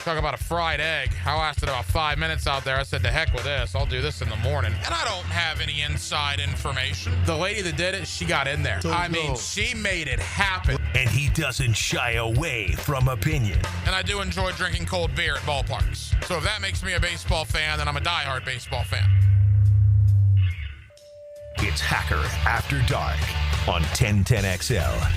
Talk about a fried egg. I lasted about 5 minutes out there. I said, to heck with this. I'll do this in the morning. And I don't have any inside information. The lady that did it, she got in there. She made it happen. And he doesn't shy away from opinion. And I do enjoy drinking cold beer at ballparks. So if that makes me a baseball fan, then I'm a diehard baseball fan. It's Hacker After Dark on 1010XL.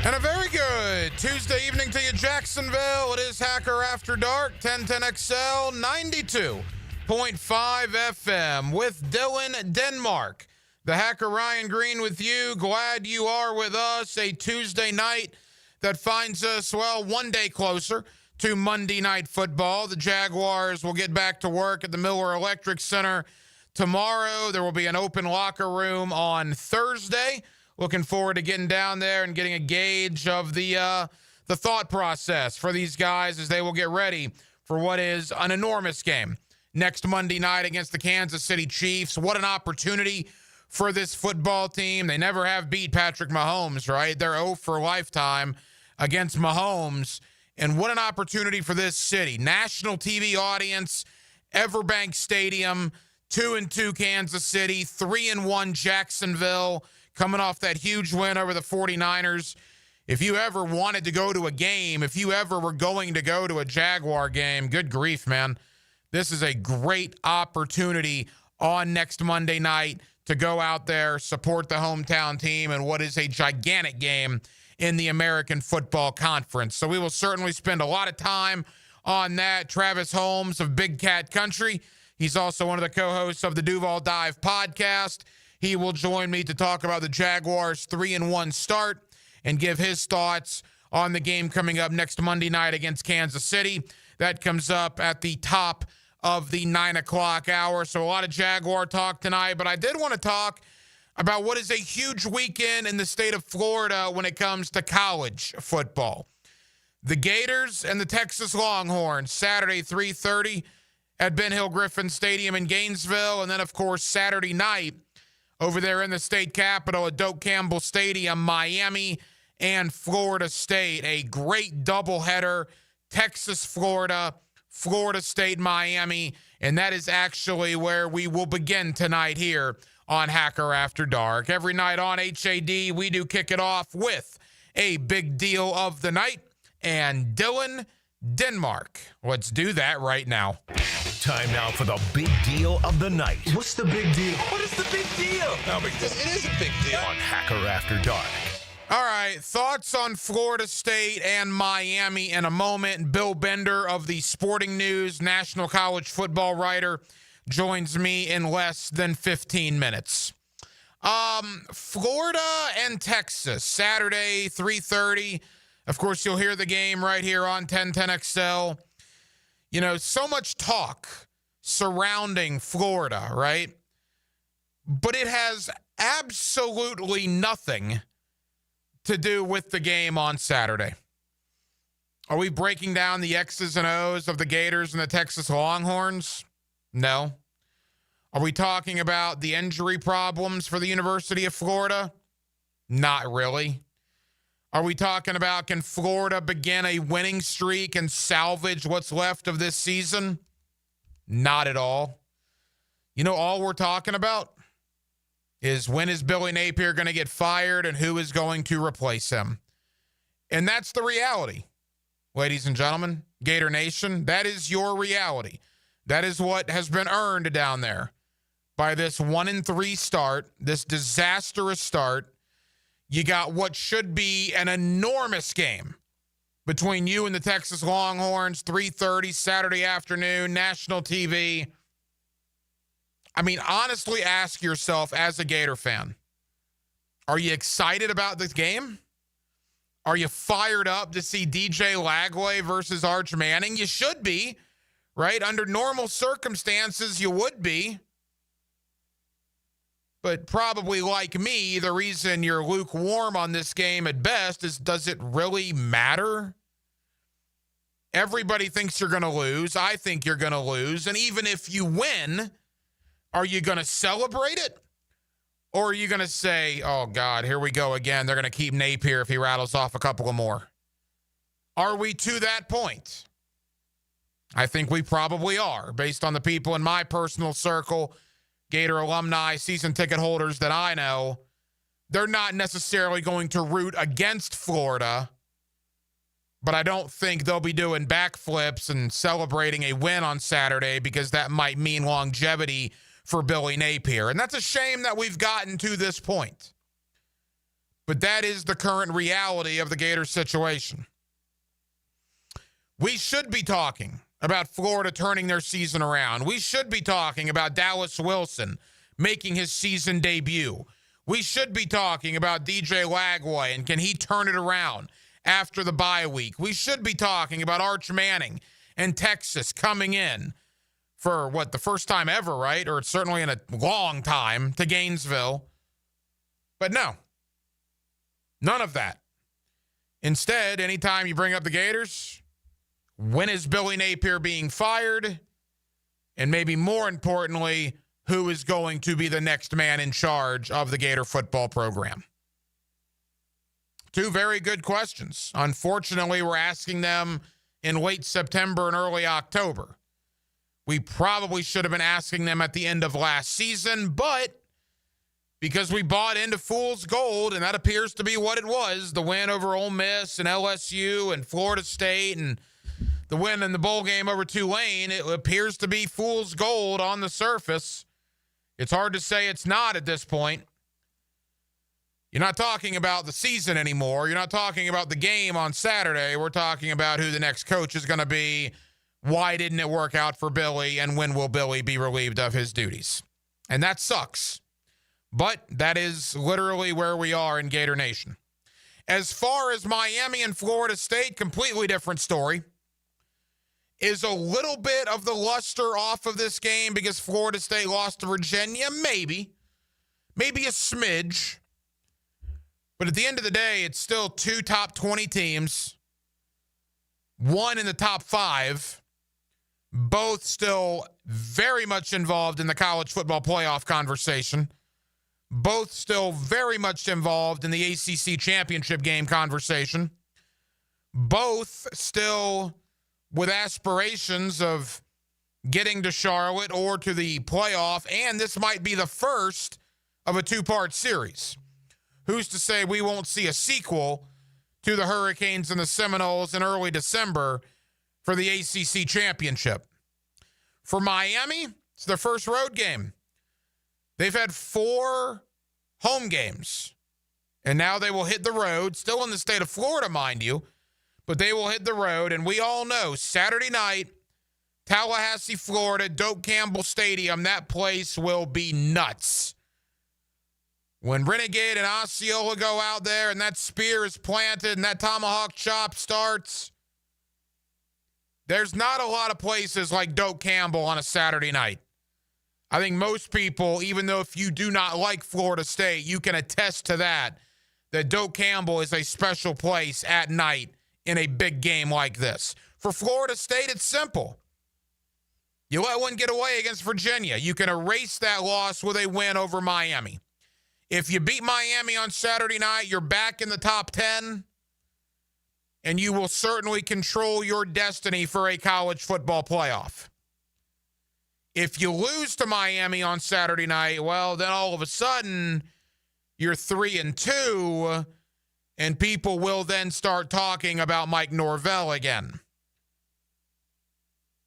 And a very good Tuesday evening to you, Jacksonville. It is Hacker After Dark, 1010XL, 92.5 FM with Dylan Denmark. The Hacker Ryan Green with you. Glad you are with us. A Tuesday night that finds us, well, one day closer to Monday Night Football. The Jaguars will get back to work at the Miller Electric Center tomorrow. There will be an open locker room on Thursday. Looking forward to getting down there and getting a gauge of the thought process for these guys as they will get ready for what is an enormous game next Monday night against the Kansas City Chiefs. What an opportunity for this football team. They never have beat Patrick Mahomes, right? They're 0 for lifetime against Mahomes. And what an opportunity for this city. National TV audience, Everbank Stadium, 2-2 Kansas City, 3-1 Jacksonville, coming off that huge win over the 49ers. If you ever wanted to go to a game, if you ever were going to go to a Jaguar game, good grief, man. This is a great opportunity on next Monday night to go out there, support the hometown team in what is a gigantic game in the American Football Conference. So we will certainly spend a lot of time on that. Travis Holmes of Big Cat Country. He's also one of the co-hosts of the Duval Dive podcast. He will join me to talk about the Jaguars' 3-1 start and give his thoughts on the game coming up next Monday night against Kansas City. That comes up at the top of the 9 o'clock hour. So a lot of Jaguar talk tonight, but I did want to talk about what is a huge weekend in the state of Florida when it comes to college football. The Gators and the Texas Longhorns, Saturday, 3:30 at Ben Hill Griffin Stadium in Gainesville. And then, of course, Saturday night, over there in the state capitol at Doak Campbell Stadium, Miami and Florida State. A great doubleheader, Texas, Florida, Florida State, Miami. And that is actually where we will begin tonight here on Hacker After Dark. Every night on HAD, we do kick it off with a big deal of the night. And Dylan Denmark. Let's do that right now. Time now for the big deal of the night. What's the big deal? What is the big deal? No, because it is a big deal. On Hacker After Dark. All right, thoughts on Florida State and Miami in a moment. Bill Bender of the Sporting News, national college football writer, joins me in less than 15 minutes. Florida and Texas, Saturday, 3:30. Of course, you'll hear the game right here on 1010XL. You know, so much talk surrounding Florida, right? But it has absolutely nothing to do with the game on Saturday. Are we breaking down the X's and O's of the Gators and the Texas Longhorns? No. Are we talking about the injury problems for the University of Florida? Not really. Are we talking about, can Florida begin a winning streak and salvage what's left of this season? Not at all. You know, all we're talking about is when is Billy Napier going to get fired and who is going to replace him. And that's the reality, ladies and gentlemen. Gator Nation, that is your reality. That is what has been earned down there by this 1-3 start, this disastrous start. You got what should be an enormous game between you and the Texas Longhorns, 3:30 Saturday afternoon, national TV. I mean, honestly, ask yourself as a Gator fan, are you excited about this game? Are you fired up to see DJ Lagway versus Arch Manning? You should be, right? Under normal circumstances, you would be. But probably like me, the reason you're lukewarm on this game at best is, does it really matter? Everybody thinks you're going to lose. I think you're going to lose. And even if you win, are you going to celebrate it? Or are you going to say, oh, God, here we go again. They're going to keep Napier if he rattles off a couple of more. Are we to that point? I think we probably are, based on the people in my personal circle, Gator alumni, season ticket holders that I know. They're not necessarily going to root against Florida, but I don't think they'll be doing backflips and celebrating a win on Saturday because that might mean longevity for Billy Napier. And that's a shame that we've gotten to this point. But that is the current reality of the Gator situation. We should be talking about Florida turning their season around. We should be talking about Dallas Wilson making his season debut. We should be talking about DJ Lagway and can he turn it around after the bye week. We should be talking about Arch Manning and Texas coming in for the first time ever, right? Or it's certainly in a long time to Gainesville. But no, none of that. Instead, anytime you bring up the Gators, when is Billy Napier being fired? And maybe more importantly, who is going to be the next man in charge of the Gator football program? Two very good questions. Unfortunately, we're asking them in late September and early October. We probably should have been asking them at the end of last season, but because we bought into fool's gold, and that appears to be what it was, the win over Ole Miss and LSU and Florida State and the win in the bowl game over Tulane, it appears to be fool's gold on the surface. It's hard to say it's not at this point. You're not talking about the season anymore. You're not talking about the game on Saturday. We're talking about who the next coach is going to be. Why didn't it work out for Billy? And when will Billy be relieved of his duties? And that sucks. But that is literally where we are in Gator Nation. As far as Miami and Florida State, completely different story. Is a little bit of the luster off of this game because Florida State lost to Virginia? Maybe. Maybe a smidge. But at the end of the day, it's still two top 20 teams. One in the top 5. Both still very much involved in the college football playoff conversation. Both still very much involved in the ACC championship game conversation. Both still with aspirations of getting to Charlotte or to the playoff, and this might be the first of a two-part series. Who's to say we won't see a sequel to the Hurricanes and the Seminoles in early December for the ACC championship? For Miami, it's their first road game. They've had 4 home games, and now they will hit the road, still in the state of Florida, mind you, but they will hit the road, and we all know Saturday night, Tallahassee, Florida, Doak Campbell Stadium, that place will be nuts. When Renegade and Osceola go out there and that spear is planted and that tomahawk chop starts, there's not a lot of places like Doak Campbell on a Saturday night. I think most people, even though if you do not like Florida State, you can attest to that Doak Campbell is a special place at night in a big game like this. For Florida State, it's simple. You let one get away against Virginia. You can erase that loss with a win over Miami. If you beat Miami on Saturday night, you're back in the top 10, and you will certainly control your destiny for a college football playoff. If you lose to Miami on Saturday night, well, then all of a sudden, you're 3-2, and people will then start talking about Mike Norvell again.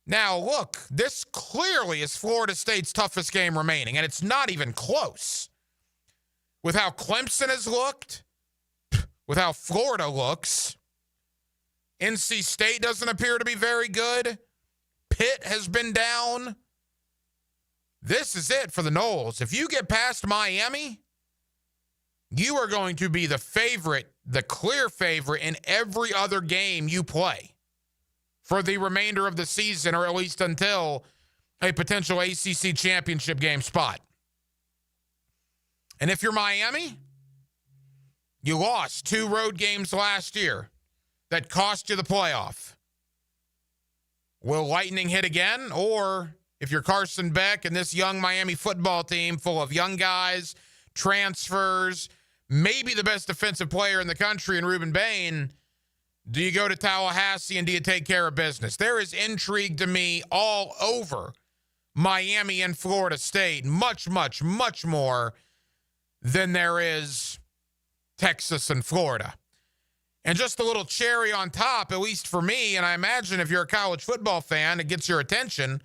Now, look, this clearly is Florida State's toughest game remaining, and it's not even close. With how Clemson has looked, with how Florida looks, NC State doesn't appear to be very good. Pitt has been down. This is it for the Noles. If you get past Miami, you are going to be the favorite, the clear favorite in every other game you play for the remainder of the season, or at least until a potential ACC championship game spot. And if you're Miami, you lost 2 road games last year that cost you the playoff. Will lightning hit again? Or if you're Carson Beck and this young Miami football team full of young guys, transfers, maybe the best defensive player in the country in Reuben Bain, Do you go to Tallahassee and do you take care of business? There is intrigue to me all over Miami and Florida State, much, much, much more than there is Texas and Florida. And just a little cherry on top, at least for me, and I imagine if you're a college football fan, it gets your attention.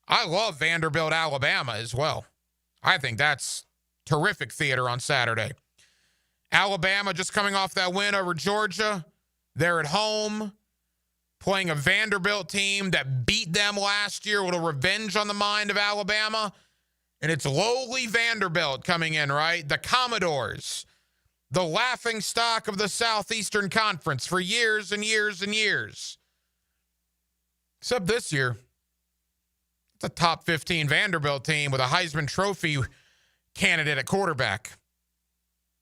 I love Vanderbilt, Alabama as well. I think that's terrific theater on Saturday. Alabama just coming off that win over Georgia. They're at home playing a Vanderbilt team that beat them last year. A little revenge on the mind of Alabama. And it's lowly Vanderbilt coming in, right? The Commodores, the laughing stock of the Southeastern Conference for years and years and years. Except this year, it's a top 15 Vanderbilt team with a Heisman Trophy candidate at quarterback.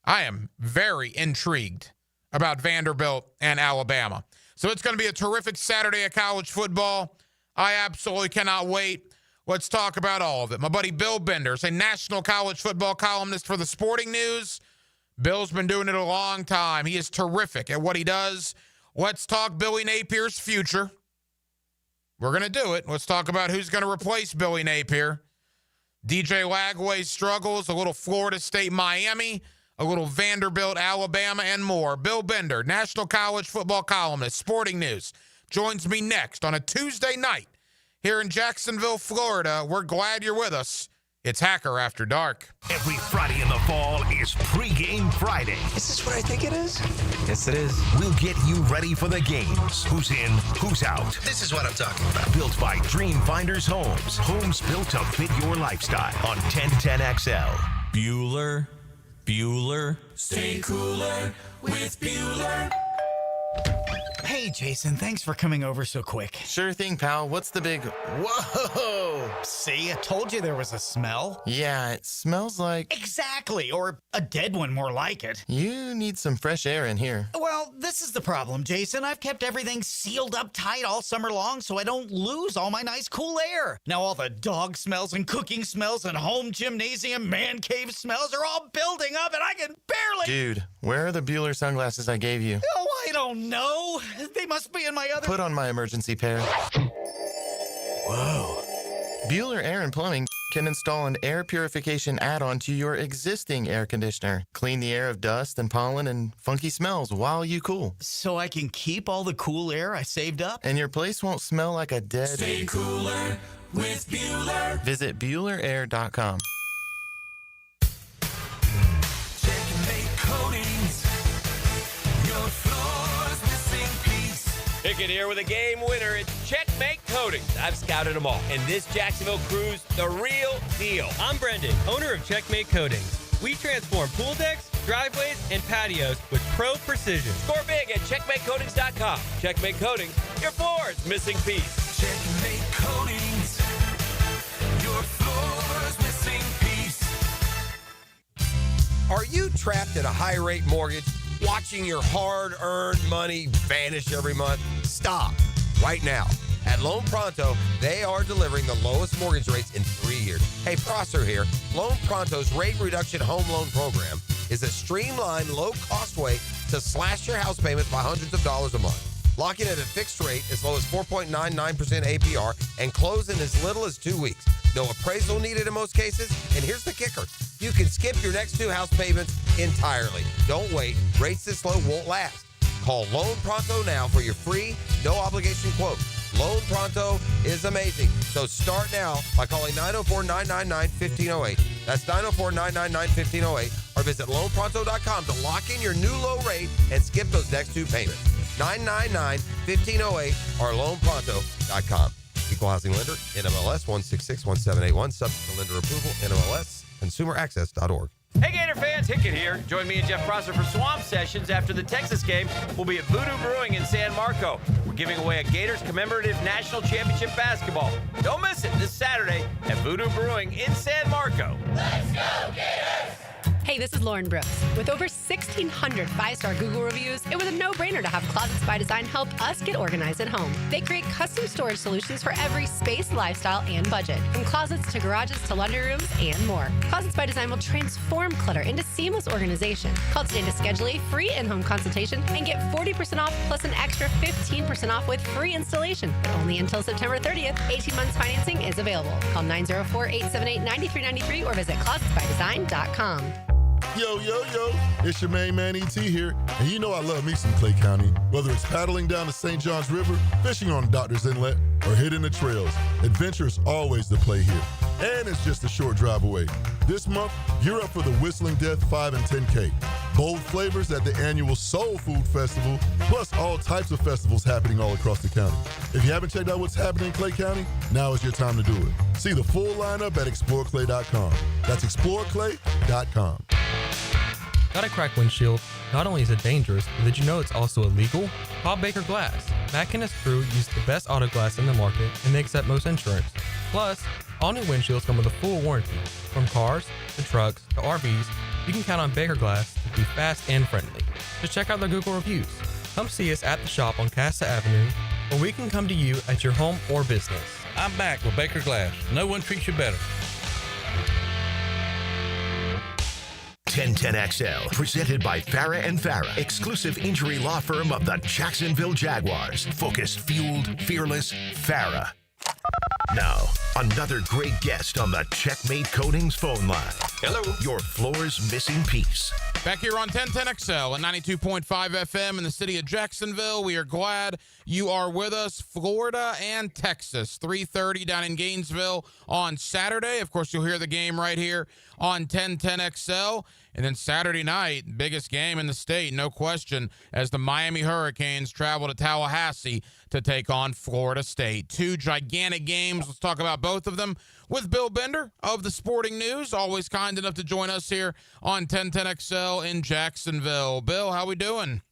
I am very intrigued about Vanderbilt and Alabama. So it's going to be a terrific Saturday of college football. I absolutely cannot wait. Let's talk about all of it. My buddy Bill Benders, a national college football columnist for the Sporting News. Bill's been doing it a long time. He is terrific at what he does. Let's talk Billy Napier's future. We're going to do it. Let's talk about who's going to replace Billy Napier. DJ Lagway's struggles, a little Florida State, Miami, a little Vanderbilt, Alabama, and more. Bill Bender, national college football columnist, Sporting News, joins me next on a Tuesday night here in Jacksonville, Florida. We're glad you're with us. It's Hacker After Dark. Every Friday in the fall is Pregame Friday. Is this what I think it is? Yes, it is. We'll get you ready for the games. Who's in, who's out. This is what I'm talking about. Built by Dreamfinders Homes. Homes built to fit your lifestyle on 1010XL. Bueller. Stay cooler with Bueller. Hey, Jason, thanks for coming over so quick. Sure thing, pal. What's the big... Whoa! See, I told you there was a smell. Yeah, it smells like... Exactly, or a dead one more like it. You need some fresh air in here. Well, this is the problem, Jason. I've kept everything sealed up tight all summer long so I don't lose all my nice cool air. Now all the dog smells and cooking smells and home gymnasium man cave smells are all building up and I can barely... Dude, where are the Bueller sunglasses I gave you? Oh, I don't know. They must be in my other... Put on my emergency pair. Whoa. Bueller Air and Plumbing can install an air purification add-on to your existing air conditioner. Clean the air of dust and pollen and funky smells while you cool. So I can keep all the cool air I saved up? And your place won't smell like a dead... Stay cooler with Bueller. Visit BuellerAir.com. Checkmate Coatings. Your floor's missing piece. Pickett here with a game winner. It's Checkmate Coatings. I've scouted them all. And this Jacksonville crew's the real deal. I'm Brendan, owner of Checkmate Coatings. We transform pool decks, driveways, and patios with pro precision. Score big at checkmatecoatings.com. Checkmate Coatings, your floor's missing piece. Checkmate Coatings. Your floor's missing piece. Are you trapped at a high-rate mortgage, watching your hard-earned money vanish every month? Stop right now. At Loan Pronto, they are delivering the lowest mortgage rates in 3 years. Hey, Prosser here. Loan Pronto's rate reduction home loan program is a streamlined, low-cost way to slash your house payments by hundreds of dollars a month. Lock in at a fixed rate as low as 4.99% APR and close in as little as 2 weeks. No appraisal needed in most cases. And here's the kicker. You can skip your next 2 house payments entirely. Don't wait. Rates this low won't last. Call Loan Pronto now for your free, no-obligation quote. Loan Pronto is amazing. So start now by calling 904-999-1508. That's 904-999-1508. Or visit loanpronto.com to lock in your new low rate and skip those next 2 payments. 999-1508 or loanpronto.com. Equal housing lender, NMLS 1661781. Subject to lender approval, NMLS, consumeraccess.org. Hey, Gator fans, Hickett here. Join me and Jeff Prosser for Swamp Sessions after the Texas game. We'll be at Voodoo Brewing in San Marco. We're giving away a Gators commemorative national championship basketball. Don't miss it this Saturday at Voodoo Brewing in San Marco. Let's go, Gators! Hey, this is Lauren Brooks. With over 1,600 five-star Google reviews, it was a no-brainer to have Closets by Design help us get organized at home. They create custom storage solutions for every space, lifestyle, and budget. From closets to garages to laundry rooms and more. Closets by Design will transform clutter into seamless organization. Call today to schedule a free in-home consultation and get 40% off plus an extra 15% off with free installation. But only until September 30th. 18 months financing is available. Call 904-878-9393 or visit closetsbydesign.com. Yo, it's your main man ET here, and you know I love me some Clay County. Whether it's paddling down the St. Johns River, fishing on Doctor's Inlet, or hitting the trails, adventure is always the play here. And it's just a short drive away. This month, gear up for the Whistling Death 5 and 10K. Bold flavors at the annual Soul Food Festival, plus all types of festivals happening all across the county. If you haven't checked out what's happening in Clay County, now is your time to do it. See the full lineup at exploreclay.com. That's exploreclay.com. Got a cracked windshield? Not only is it dangerous, but did you know it's also illegal? Call Baker Glass. Matt and his crew use the best auto glass in the market, and they accept most insurance. Plus, all new windshields come with a full warranty. From cars, to trucks, to RVs, you can count on Baker Glass to be fast and friendly. Just check out their Google reviews. Come see us at the shop on Casta Avenue, or we can come to you at your home or business. I'm back with Baker Glass. No one treats you better. 1010XL, presented by Farah and Farah, exclusive injury law firm of the Jacksonville Jaguars. Focused, fueled, fearless, Farah. Now, another great guest on the Checkmate Coatings phone line. Hello. Your floor's missing piece. Back here on 1010XL and 92.5 FM in the city of Jacksonville. We are glad you are with us. Florida and Texas, 3:30 down in Gainesville on Saturday. Of course, you'll hear the game right here on 1010XL. And then Saturday night, biggest game in the state, no question, as the Miami Hurricanes travel to Tallahassee to take on Florida State. Two gigantic games. Let's talk about both of them with Bill Bender of the Sporting News, always kind enough to join us here on 1010XL in Jacksonville. Bill, how we doing?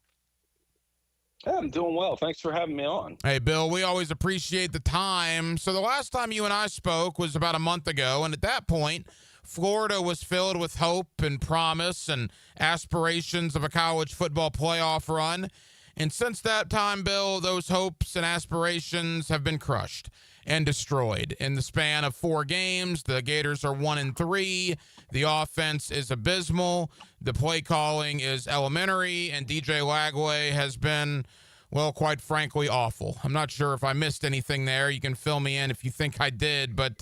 Yeah, I'm doing well. Thanks for having me on. Hey, Bill, we always appreciate the time. So the last time you and I spoke was about a month ago, and at that point, Florida was filled with hope and promise and aspirations of a college football playoff run. And since that time, Bill, those hopes and aspirations have been crushed and destroyed. In the span of 4 games, the Gators are 1-3. The offense is abysmal. The play calling is elementary. And DJ Lagway has been, well, quite frankly, awful. I'm not sure if I missed anything there. You can fill me in if you think I did. But,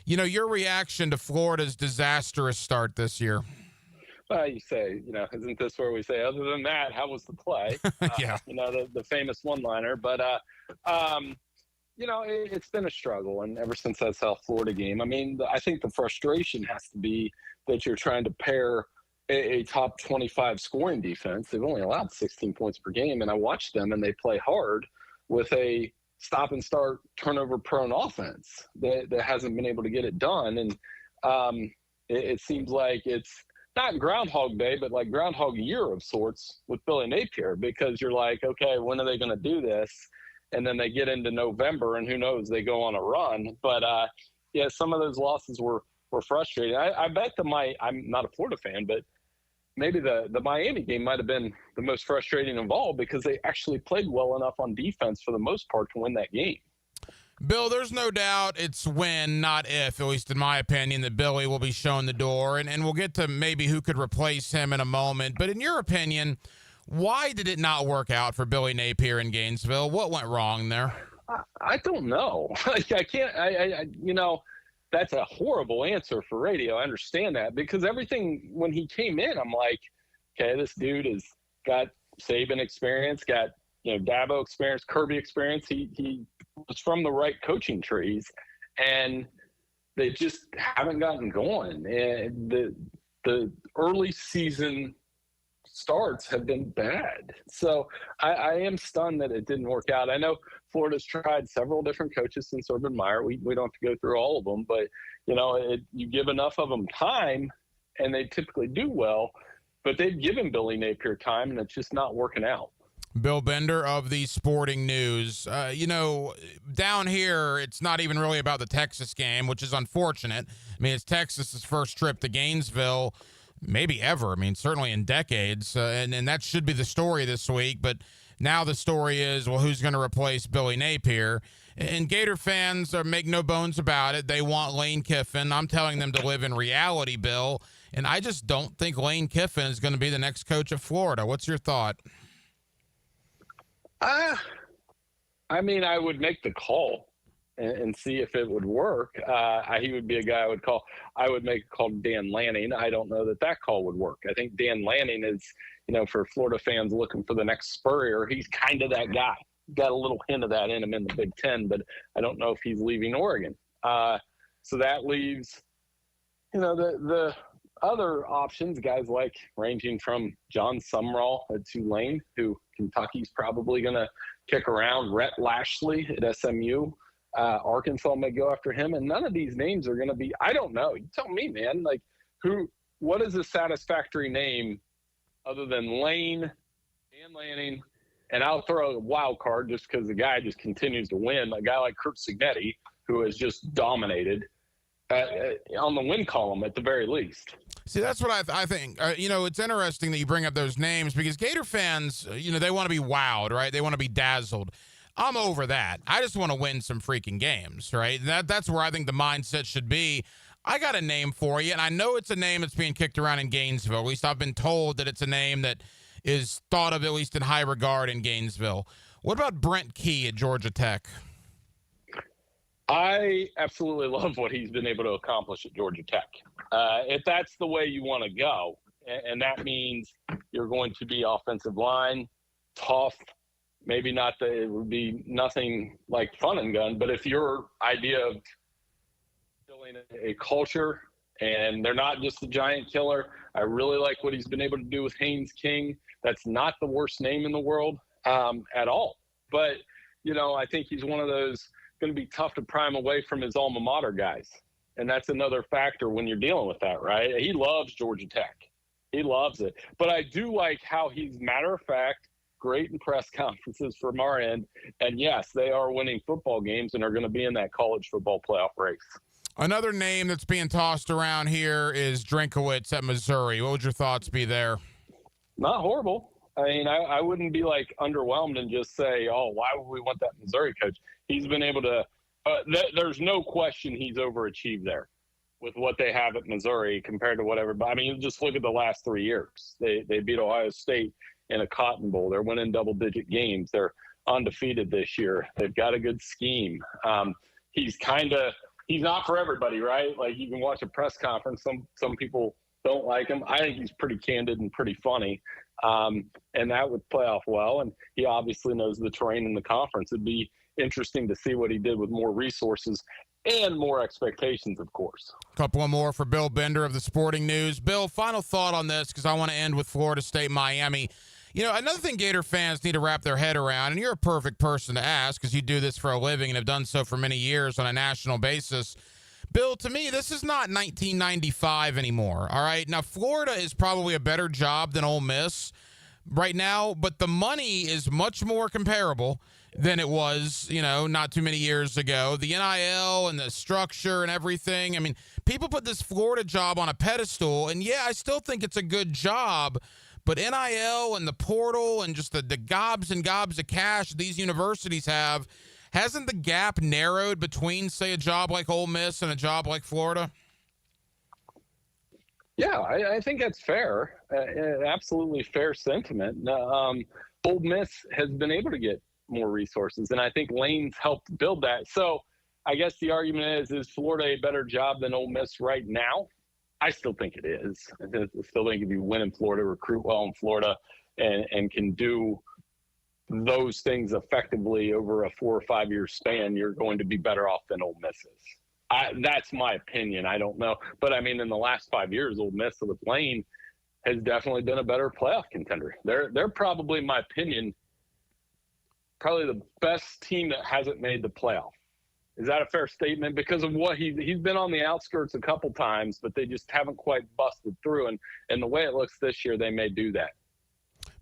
your reaction to Florida's disastrous start this year. Well, you say, isn't this where we say, other than that, how was the play? Yeah. The famous one-liner. But, it's been a struggle. And ever since that South Florida game, I think the frustration has to be that you're trying to pair a top 25 scoring defense. They've only allowed 16 points per game. And I watched them, and they play hard with a stop and start turnover prone offense that hasn't been able to get it done. And it seems like it's not Groundhog Day, but like Groundhog Year of sorts with Billy Napier, because you're like, okay, when are they going to do this? And then they get into November, and who knows, they go on a run. But some of those losses were frustrating. I bet I'm not a Florida fan, but maybe the Miami game might have been the most frustrating of all, because they actually played well enough on defense for the most part to win that game. Bill, there's no doubt it's when, not if, at least in my opinion, that Billy will be shown the door. And we'll get to maybe who could replace him in a moment. But in your opinion, why did it not work out for Billy Napier in Gainesville? What went wrong there? I don't know. I can't, that's a horrible answer for radio. I understand that, because everything, when he came in, I'm like, okay, this dude has got Saban experience, got, Dabo experience, Kirby experience. He was from the right coaching trees, and they just haven't gotten going. And the early season starts have been bad. So I am stunned that it didn't work out. I know Florida's tried several different coaches since Urban Meyer. We don't have to go through all of them, but you give enough of them time and they typically do well, but they've given Billy Napier time and it's just not working out. Bill Bender of the Sporting News. Down here, it's not even really about the Texas game, which is unfortunate. It's Texas's first trip to Gainesville. maybe ever. I mean, certainly in decades. And that should be the story this week. But now the story is, well, who's going to replace Billy Napier? And Gator fans make no bones about it. They want Lane Kiffin. I'm telling them to live in reality, Bill. And I just don't think Lane Kiffin is going to be the next coach of Florida. What's your thought? I mean, I would make the call and see if it would work. He would be a guy I would call. I would make a call to Dan Lanning. I don't know that call would work. I think Dan Lanning is, for Florida fans looking for the next Spurrier, he's kind of that guy. Got a little hint of that in him in the Big Ten, but I don't know if he's leaving Oregon. So that leaves, the other options, guys like ranging from John Sumrall at Tulane, who Kentucky's probably going to kick around, Rhett Lashley at SMU. Arkansas may go after him, and none of these names are going to be, I don't know. You tell me, man, what is a satisfactory name other than Lane, Dan Lanning, and I'll throw a wild card just because the guy just continues to win, a guy like Kurt Signetti, who has just dominated on the win column at the very least. See, that's what I think. It's interesting that you bring up those names because Gator fans, they want to be wowed, right? They want to be dazzled. I'm over that. I just want to win some freaking games, right? That's where I think the mindset should be. I got a name for you, and I know it's a name that's being kicked around in Gainesville. At least I've been told that it's a name that is thought of at least in high regard in Gainesville. What about Brent Key at Georgia Tech? I absolutely love what he's been able to accomplish at Georgia Tech. If that's the way you want to go, and that means you're going to be offensive line, tough, maybe not it would be nothing like fun and gun, but if your idea of building a culture and they're not just a giant killer, I really like what he's been able to do with Haynes King. That's not the worst name in the world at all. But, I think he's one of those going to be tough to prime away from his alma mater guys. And that's another factor when you're dealing with that, right? He loves Georgia Tech. He loves it. But I do like how he's matter of fact, great in press conferences from our end. And yes, they are winning football games and are going to be in that college football playoff race. Another name that's being tossed around here is Drinkowitz at Missouri. What would your thoughts be there? Not horrible. I mean, I wouldn't be underwhelmed and just say, oh, why would we want that Missouri coach? He's been able to there's no question he's overachieved there with what they have at Missouri compared to whatever. But I mean, just look at the last 3 years. They beat Ohio State in a Cotton Bowl. They're winning double-digit games. They're undefeated this year. They've got a good scheme. He's not for everybody, right? You can watch a press conference. Some people don't like him. I think he's pretty candid and pretty funny. And that would play off well. And he obviously knows the terrain in the conference. It'd be interesting to see what he did with more resources and more expectations, of course. A couple more for Bill Bender of the Sporting News. Bill, final thought on this because I want to end with Florida State, Miami. Another thing Gator fans need to wrap their head around, and you're a perfect person to ask because you do this for a living and have done so for many years on a national basis. Bill, to me, this is not 1995 anymore, all right? Now, Florida is probably a better job than Ole Miss right now, but the money is much more comparable than it was, not too many years ago. The NIL and the structure and everything. I mean, people put this Florida job on a pedestal, and yeah, I still think it's a good job, but NIL and the portal and just the gobs and gobs of cash these universities have, hasn't the gap narrowed between, say, a job like Ole Miss and a job like Florida? Yeah, I think that's fair. Absolutely fair sentiment. Ole Miss has been able to get more resources, and I think Lane's helped build that. So I guess the argument is Florida a better job than Ole Miss right now? I still think it is. I still think if you win in Florida, recruit well in Florida, and can do those things effectively over a 4 or 5 year span, you're going to be better off than Ole Miss is. That's my opinion. I don't know. But, I mean, in the last 5 years, Ole Miss with Lane has definitely been a better playoff contender. They're probably, in my opinion, probably the best team that hasn't made the playoff. Is that a fair statement? Because of what he's been on the outskirts a couple times, but they just haven't quite busted through. And the way it looks this year, they may do that.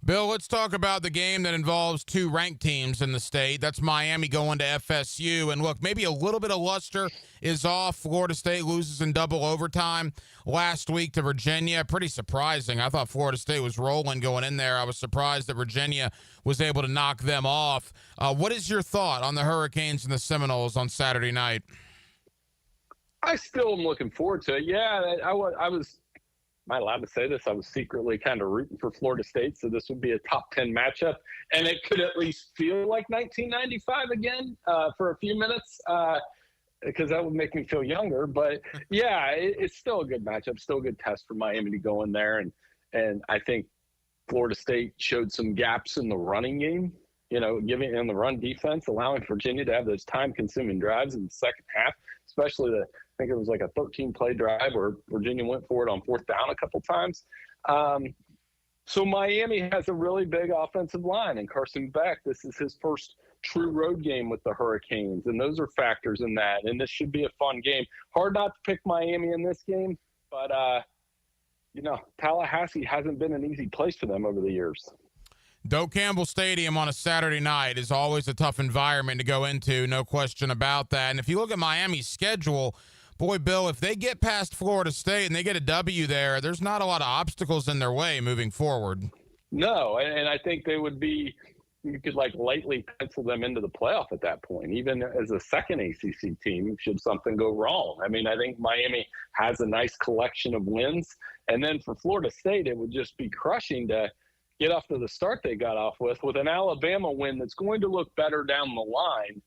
Bill, let's talk about the game that involves two ranked teams in the state. That's Miami going to FSU. And look, maybe a little bit of luster is off. Florida State loses in double overtime last week to Virginia. Pretty surprising. I thought Florida State was rolling going in there. I was surprised that Virginia was able to knock them off. What is your thought on the Hurricanes and the Seminoles on Saturday night? I still am looking forward to it. Yeah, I was. Am I allowed to say this? I was secretly kind of rooting for Florida State, so this would be a top 10 matchup, and it could at least feel like 1995 again for a few minutes, because that would make me feel younger. But yeah, it's still a good matchup, still a good test for Miami to go in there, and I think Florida State showed some gaps in the running game. Giving in the run defense, allowing Virginia to have those time-consuming drives in the second half, especially I think it was like a 13-play drive where Virginia went for it on fourth down a couple times. So Miami has a really big offensive line, and Carson Beck, this is his first true road game with the Hurricanes, and those are factors in that. And this should be a fun game. Hard not to pick Miami in this game, but Tallahassee hasn't been an easy place for them over the years. Doak Campbell Stadium on a Saturday night is always a tough environment to go into, no question about that. And if you look at Miami's schedule, boy, Bill, if they get past Florida State and they get a W there, there's not a lot of obstacles in their way moving forward. No, and I think they would be – you could lightly pencil them into the playoff at that point, even as a second ACC team should something go wrong. I mean, I think Miami has a nice collection of wins. And then for Florida State, it would just be crushing to – get off to the start they got off with an Alabama win that's going to look better down the line,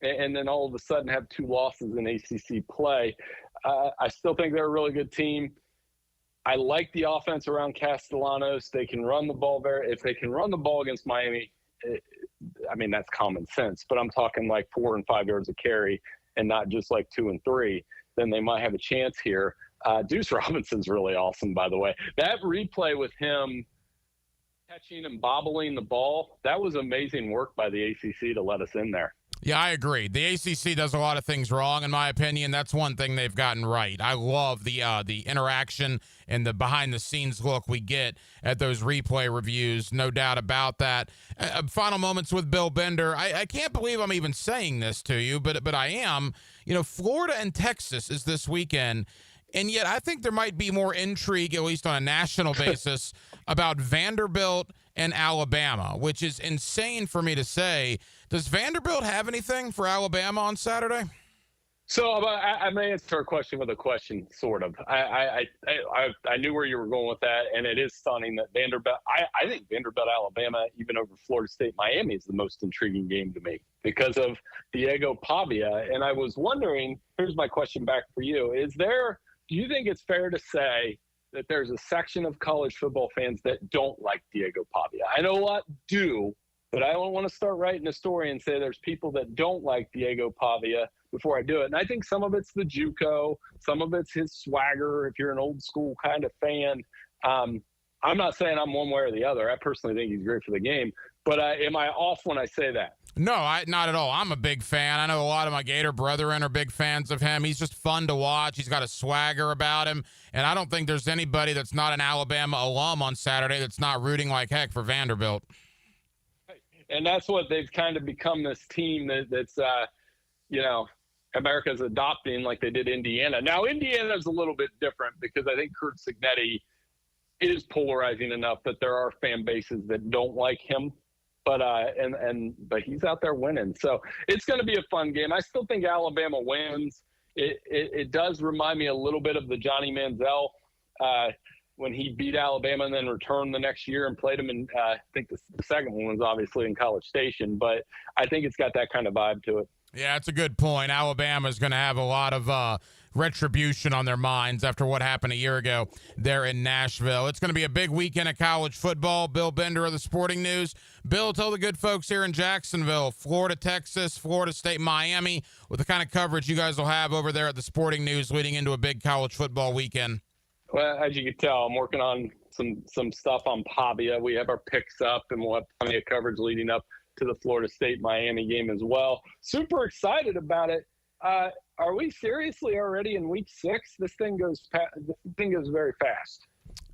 and then all of a sudden have two losses in ACC play. I still think they're a really good team. I like the offense around Castellanos. They can run the ball if they can run the ball against Miami, that's common sense, but I'm talking like 4 and 5 yards of carry and not just like 2 and 3, then they might have a chance here. Deuce Robinson's really awesome, by the way. That replay with him catching and bobbling the ball, that was amazing work by the ACC to let us in there. Yeah, I agree. The ACC does a lot of things wrong, in my opinion. That's one thing they've gotten right. I love the interaction and the behind-the-scenes look we get at those replay reviews, no doubt about that. Final moments with Bill Bender. I can't believe I'm even saying this to you, but I am. Florida and Texas is this weekend, and yet I think there might be more intrigue, at least on a national basis, about Vanderbilt and Alabama, which is insane for me to say. Does Vanderbilt have anything for Alabama on Saturday? So I may answer a question with a question, sort of. I knew where you were going with that, and it is stunning that Vanderbilt. I think Vanderbilt, Alabama, even over Florida State, Miami, is the most intriguing game to me because of Diego Pavia. And I was wondering. Here's my question back for you: do you think it's fair to say that there's a section of college football fans that don't like Diego Pavia? I know a lot do, but I don't want to start writing a story and say there's people that don't like Diego Pavia before I do it. And I think some of it's the JUCO, some of it's his swagger, if you're an old school kind of fan. I'm not saying I'm one way or the other. I personally think he's great for the game. But am I off when I say that? No, not at all. I'm a big fan. I know a lot of my Gator brethren are big fans of him. He's just fun to watch. He's got a swagger about him. And I don't think there's anybody that's not an Alabama alum on Saturday that's not rooting like heck for Vanderbilt. And that's what they've kind of become, this team that's America's adopting like they did Indiana. Now, Indiana's a little bit different because I think Curt Cignetti is polarizing enough that there are fan bases that don't like him. But he's out there winning. So it's going to be a fun game. I still think Alabama wins. It does remind me a little bit of the Johnny Manziel when he beat Alabama and then returned the next year and played him in, I think the second one was obviously in College Station. But I think it's got that kind of vibe to it. Yeah, that's a good point. Alabama's going to have a lot of retribution on their minds after what happened a year ago there in Nashville. It's going to be a big weekend of college football. Bill Bender of the Sporting News. Bill, tell the good folks here in Jacksonville, Florida, Texas, Florida State, Miami, with the kind of coverage you guys will have over there at the Sporting News leading into a big college football weekend. Well, as you can tell, I'm working on some stuff on Pavia. We have our picks up, and we'll have plenty of coverage leading up to the Florida State-Miami game as well. Super excited about it. Are we seriously already in week 6? This thing goes very fast.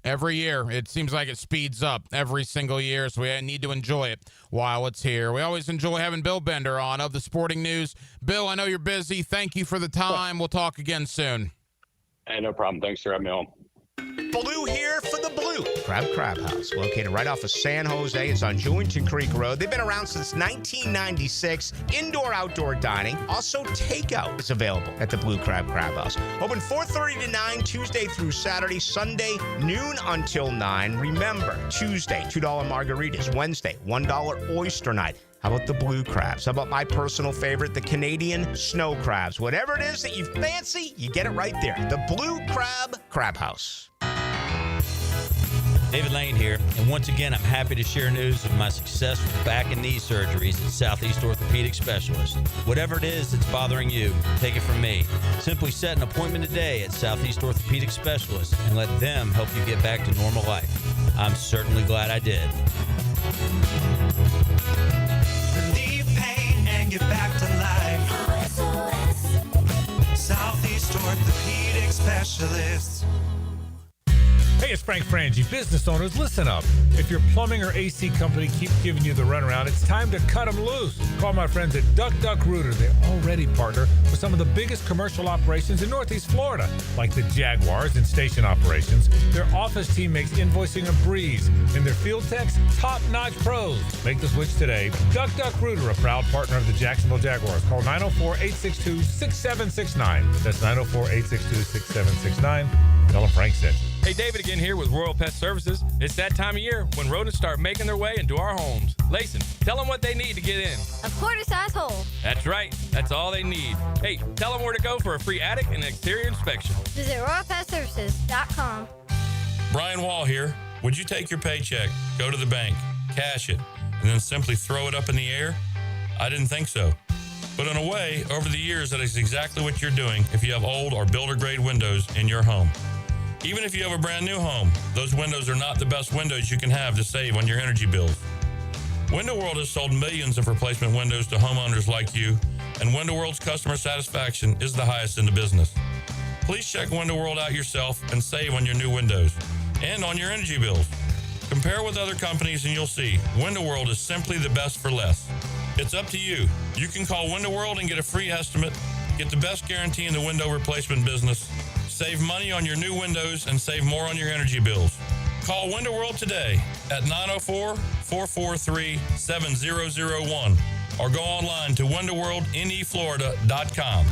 Every year, it seems like it speeds up every single year, so we need to enjoy it while it's here. We always enjoy having Bill Bender on of the Sporting News. Bill, I know you're busy. Thank you for the time. We'll talk again soon. Hey, no problem. Thanks for having me on. Blue here for the Blue Crab House, located right off of San Jose. It's on Jewington Creek Road. They've been around since 1996. Indoor-outdoor dining. Also, takeout is available at the Blue Crab House. Open 4:30 to 9, Tuesday through Saturday. Sunday, noon until 9. Remember, Tuesday, $2 margaritas. Wednesday, $1 oyster night. How about the blue crabs? How about my personal favorite, the Canadian snow crabs? Whatever it is that you fancy, you get it right there. The Blue Crab House. David Lane here, and once again, I'm happy to share news of my success with back and knee surgeries at Southeast Orthopedic Specialist. Whatever it is that's bothering you, take it from me. Simply set an appointment today at Southeast Orthopedic Specialist and let them help you get back to normal life. I'm certainly glad I did. Relieve pain and get back to life. Southeast Orthopedic Specialists. Hey, it's Frank Frangie. Business owners, listen up. If your plumbing or AC company keeps giving you the runaround, it's time to cut them loose. Call my friends at Duck Rooter. They already partner with some of the biggest commercial operations in Northeast Florida, like the Jaguars and station operations. Their office team makes invoicing a breeze, and their field techs, top-notch pros. Make the switch today. Duck Rooter, a proud partner of the Jacksonville Jaguars. Call 904-862-6769. That's 904-862-6769. Tell them Frank sent you. Hey, David again here with Royal Pest Services. It's that time of year when rodents start making their way into our homes. Layson, tell them what they need to get in. A quarter-size hole. That's right. That's all they need. Hey, tell them where to go for a free attic and exterior inspection. Visit RoyalPestServices.com. Brian Wall here. Would you take your paycheck, go to the bank, cash it, and then simply throw it up in the air? I didn't think so. But in a way, over the years, that is exactly what you're doing if you have old or builder-grade windows in your home. Even if you have a brand new home, those windows are not the best windows you can have to save on your energy bills. Window World has sold millions of replacement windows to homeowners like you, and Window World's customer satisfaction is the highest in the business. Please check Window World out yourself and save on your new windows and on your energy bills. Compare with other companies and you'll see Window World is simply the best for less. It's up to you. You can call Window World and get a free estimate, get the best guarantee in the window replacement business, save money on your new windows, and save more on your energy bills. Call Window World today at 904-443-7001 or go online to windowworldneflorida.com.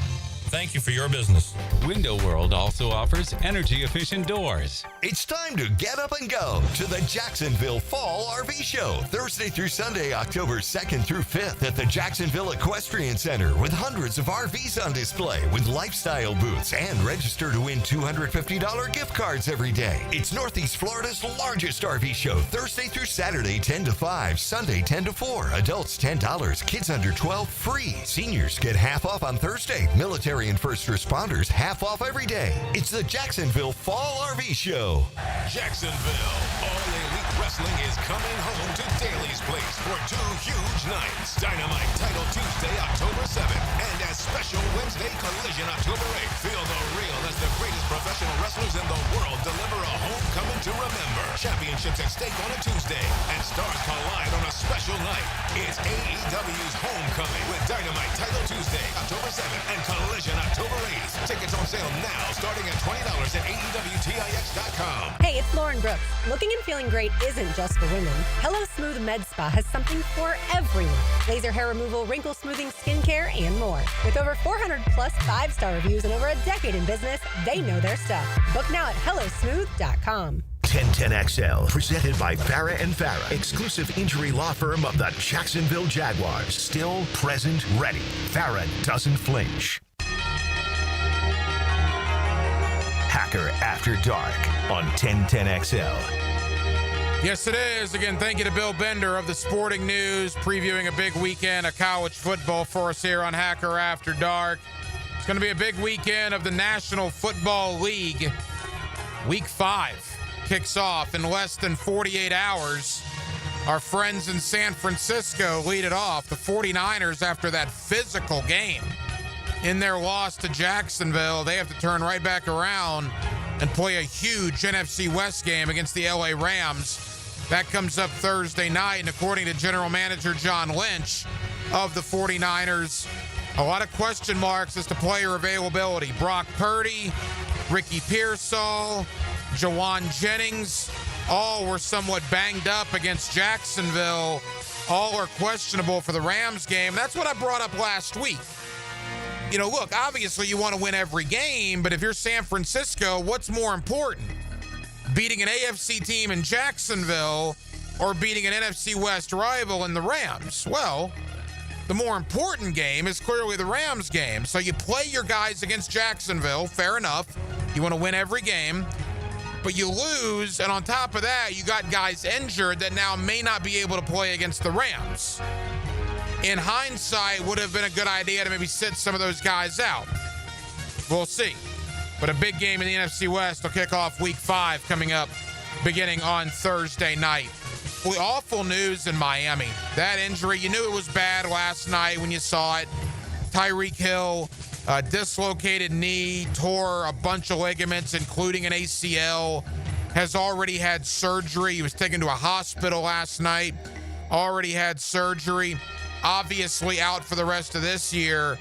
Thank you for your business. Window World also offers energy-efficient doors. It's time to get up and go to the Jacksonville Fall RV Show, Thursday through Sunday, October 2nd through 5th at the Jacksonville Equestrian Center, with hundreds of RVs on display with lifestyle booths, and register to win $250 gift cards every day. It's Northeast Florida's largest RV show, Thursday through Saturday, 10 to 5, Sunday, 10 to 4. Adults, $10. Kids under 12, free. Seniors get half off on Thursday. Military and first responders, half off every day. It's the Jacksonville Fall RV Show. Jacksonville, All Elite Wrestling is coming home to Daly's Place for 2 huge nights. Dynamite Title Tuesday, October 7th, and a special Wednesday Collision, October 8th. Feel the real as the greatest professional wrestlers in the world deliver a homecoming to remember. Championships at stake on a Tuesday, and stars collide on a special night. It's AEW's Homecoming with Dynamite Title Tuesday, October 7th, and Collision October 8th. Tickets on sale now, starting at $20 at AEWTIX.com. Hey, it's Lauren Brooks. Looking and feeling great isn't just for women. Hello Smooth Med Spa has something for everyone. Laser hair removal, wrinkle smoothing, skincare, and more. With over 400 plus 5-star reviews and over a decade in business, they know their stuff. Book now at HelloSmooth.com. 1010XL, presented by Farah and Farah, exclusive injury law firm of the Jacksonville Jaguars. Still, present, ready. Farah doesn't flinch. Hacker After Dark on 1010XL. Yes, it is. Again, thank you to Bill Bender of the Sporting News, previewing a big weekend of college football for us here on Hacker After Dark. It's going to be a big weekend of the National Football League. Week 5 kicks off in less than 48 hours. Our friends in San Francisco lead it off. The 49ers, after that physical game in their loss to Jacksonville, they have to turn right back around and play a huge NFC West game against the LA Rams. That comes up Thursday night, and according to General Manager John Lynch of the 49ers, a lot of question marks as to player availability. Brock Purdy, Ricky Pearsall, Jawan Jennings, all were somewhat banged up against Jacksonville. All are questionable for the Rams game. That's what I brought up last week. You know, look, obviously you want to win every game, but if you're San Francisco, what's more important? Beating an AFC team in Jacksonville or beating an NFC West rival in the Rams? Well, the more important game is clearly the Rams game. So you play your guys against Jacksonville, fair enough. You want to win every game, but you lose, and on top of that, you got guys injured that now may not be able to play against the Rams. In hindsight, would have been a good idea to maybe sit some of those guys out. We'll see. But a big game in the NFC West will kick off Week 5 coming up beginning on Thursday night. Boy, awful news in Miami. That injury, you knew it was bad last night when you saw it. Tyreek Hill, dislocated knee, tore a bunch of ligaments, including an ACL, has already had surgery. He was taken to a hospital last night, already had surgery, obviously out for the rest of this year.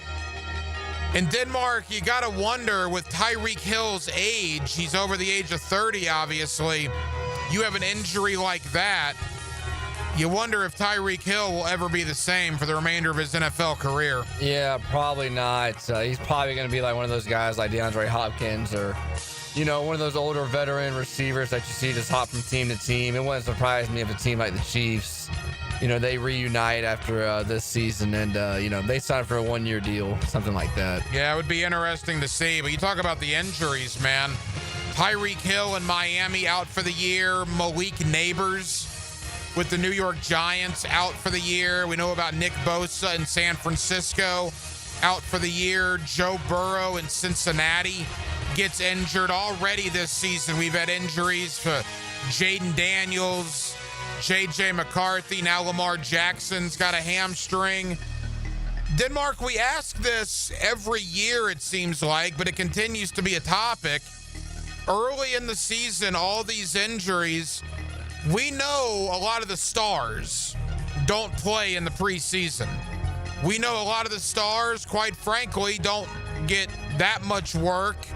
In Denmark, you got to wonder with Tyreek Hill's age, he's over the age of 30, obviously. You have an injury like that, you wonder if Tyreek Hill will ever be the same for the remainder of his NFL career. Yeah, probably not. He's probably going to be like one of those guys like DeAndre Hopkins or, you know, one of those older veteran receivers that you see just hop from team to team. It wouldn't surprise me if a team like the Chiefs, you know, they reunite after this season and, you know, they sign for a one-year deal, something like that. Yeah, it would be interesting to see. But you talk about the injuries, man. Tyreek Hill in Miami out for the year. Malik Neighbors with the New York Giants out for the year. We know about Nick Bosa in San Francisco out for the year. Joe Burrow in Cincinnati gets injured already this season. We've had injuries for Jaden Daniels, J.J. McCarthy. Now Lamar Jackson's got a hamstring. Denmark, we ask this every year, it seems like, but it continues to be a topic. Early in the season, all these injuries, we know a lot of the stars don't play in the preseason. We know a lot of the stars, quite frankly, don't get that much work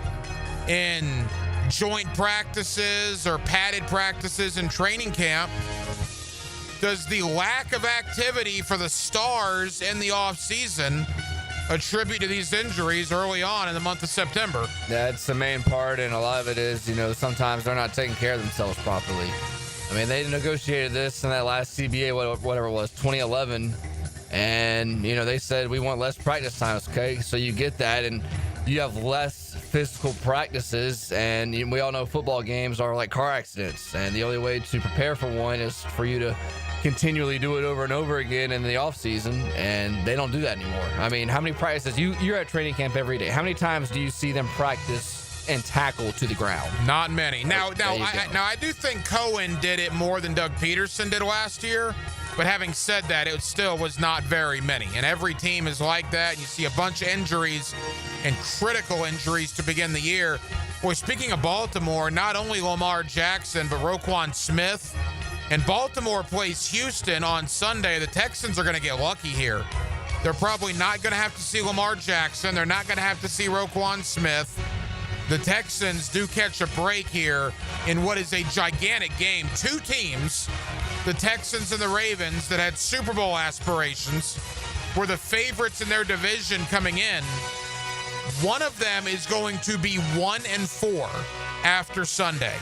in joint practices or padded practices in training camp. Does the lack of activity for the stars in the offseason attribute to these injuries early on in the month of September? That's the main part, and a lot of it is, you know, sometimes they're not taking care of themselves properly. I mean, they negotiated this in that last CBA, whatever it was, 2011, and, you know, they said we want less practice times, okay? So you get that, and you have less physical practices, and we all know football games are like car accidents, and the only way to prepare for one is for you to continually do it over and over again in the off season, and they don't do that anymore. I mean, how many practices? You're at training camp every day. How many times do you see them practice and tackle to the ground? Not many. Now I do think Cohen did it more than Doug Peterson did last year, but having said that, it still was not very many. And every team is like that. You see a bunch of injuries and critical injuries to begin the year. Boy, speaking of Baltimore, not only Lamar Jackson, but Roquan Smith. And Baltimore plays Houston on Sunday. The Texans are going to get lucky here. They're probably not going to have to see Lamar Jackson. They're not going to have to see Roquan Smith. The Texans do catch a break here in what is a gigantic game. Two teams, the Texans and the Ravens, that had Super Bowl aspirations, were the favorites in their division coming in. One of them is going to be 1-4 after Sunday.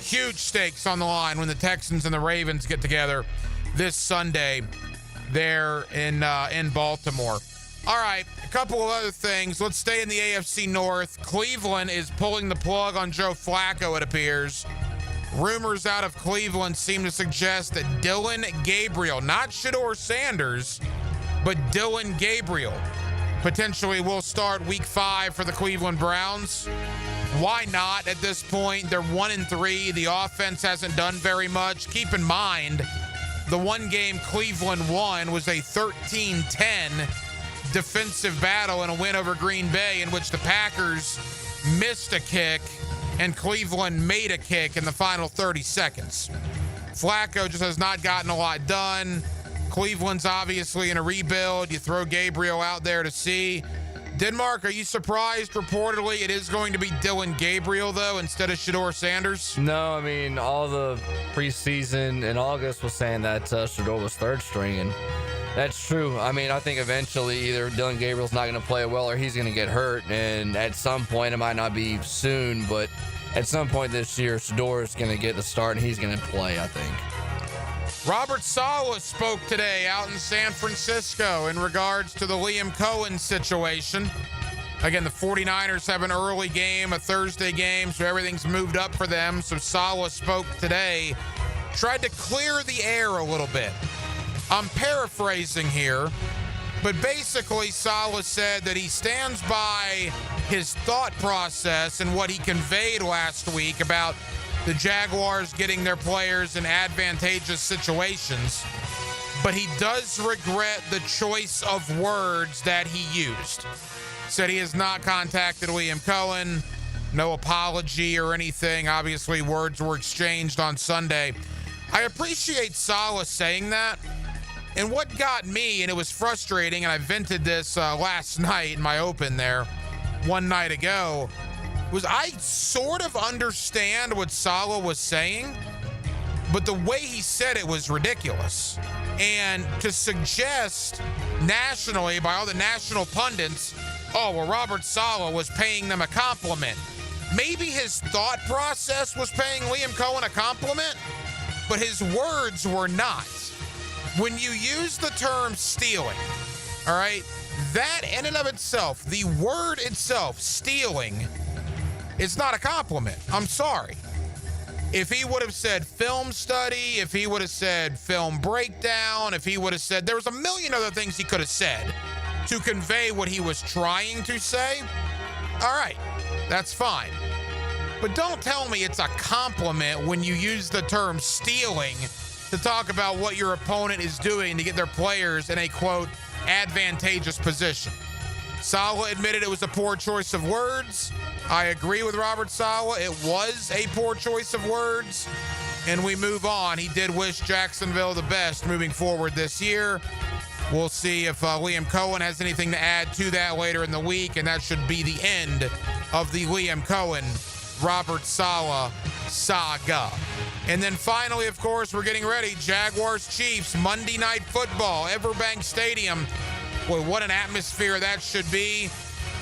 Huge stakes on the line when the Texans and the Ravens get together this Sunday there in Baltimore. All right, a couple of other things. Let's stay in the AFC North. Cleveland is pulling the plug on Joe Flacco, it appears. Rumors out of Cleveland seem to suggest that Dylan Gabriel, not Shedeur Sanders, but Dylan Gabriel, potentially will start Week 5 for the Cleveland Browns. Why not at this point? They're 1-3. The offense hasn't done very much. Keep in mind, the one game Cleveland won was a 13-10 defensive battle and a win over Green Bay in which the Packers missed a kick and Cleveland made a kick in the final 30 seconds. Flacco just has not gotten a lot done. Cleveland's obviously in a rebuild. You throw Gabriel out there to see. Denmark, are you surprised? Reportedly, it is going to be Dylan Gabriel, though, instead of Shedeur Sanders. No, I mean, all the preseason in August was saying that Shedeur was third string, and that's true. I mean, I think eventually either Dylan Gabriel's not going to play well or he's going to get hurt, and at some point, it might not be soon, but at some point this year, Shedeur is going to get the start, and he's going to play, I think. Robert Saleh spoke today out in San Francisco in regards to the Liam Cohen situation. Again, the 49ers have an early game, a Thursday game, so everything's moved up for them. So Saleh spoke today, tried to clear the air a little bit. I'm paraphrasing here, but basically Saleh said that he stands by his thought process and what he conveyed last week about the Jaguars getting their players in advantageous situations, but he does regret the choice of words that he used. Said he has not contacted Liam Cohen, no apology or anything. Obviously, words were exchanged on Sunday. I appreciate Saleh saying that. And what got me, and it was frustrating, and I vented this last night in my open there one night ago, was I sort of understand what Saleh was saying, but the way he said it was ridiculous. And to suggest nationally by all the national pundits, oh, well, Robert Saleh was paying them a compliment. Maybe his thought process was paying Liam Cohen a compliment, but his words were not. When you use the term stealing, all right, that in and of itself, the word itself, stealing, it's not a compliment. I'm sorry. If he would have said film study, if he would have said film breakdown, if he would have said, there was a million other things he could have said to convey what he was trying to say. All right, that's fine. But don't tell me it's a compliment when you use the term stealing to talk about what your opponent is doing to get their players in a, quote, advantageous position. Saleh admitted it was a poor choice of words. I agree with Robert Saleh. It was a poor choice of words. And we move on. He did wish Jacksonville the best moving forward this year. We'll see if Liam Cohen has anything to add to that later in the week. And that should be the end of the Liam Cohen, Robert Saleh saga. And then finally, of course, we're getting ready. Jaguars Chiefs, Monday Night Football, Everbank Stadium. Boy, what an atmosphere that should be.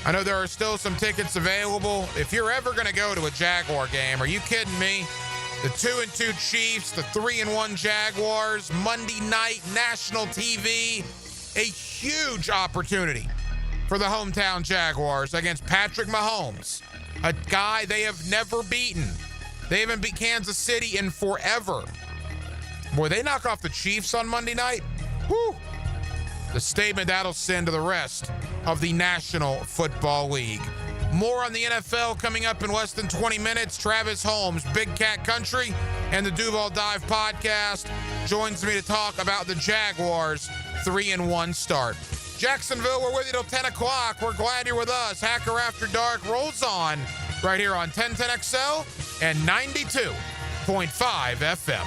I know there are still some tickets available. If you're ever going to go to a Jaguar game, are you kidding me? The 2-2 Chiefs, the 3-1 Jaguars, Monday night, national TV. A huge opportunity for the hometown Jaguars against Patrick Mahomes, a guy they have never beaten. They haven't beat Kansas City in forever. Boy, they knock off the Chiefs on Monday night. Whew. The statement that'll send to the rest of the National Football League. More on the NFL coming up in less than 20 minutes. Travis Holmes, Big Cat Country, and the Duval Dive podcast joins me to talk about the Jaguars' 3-1 start. Jacksonville, we're with you till 10 o'clock. We're glad you're with us. Hacker After Dark rolls on right here on 1010XL and 92.5 FM.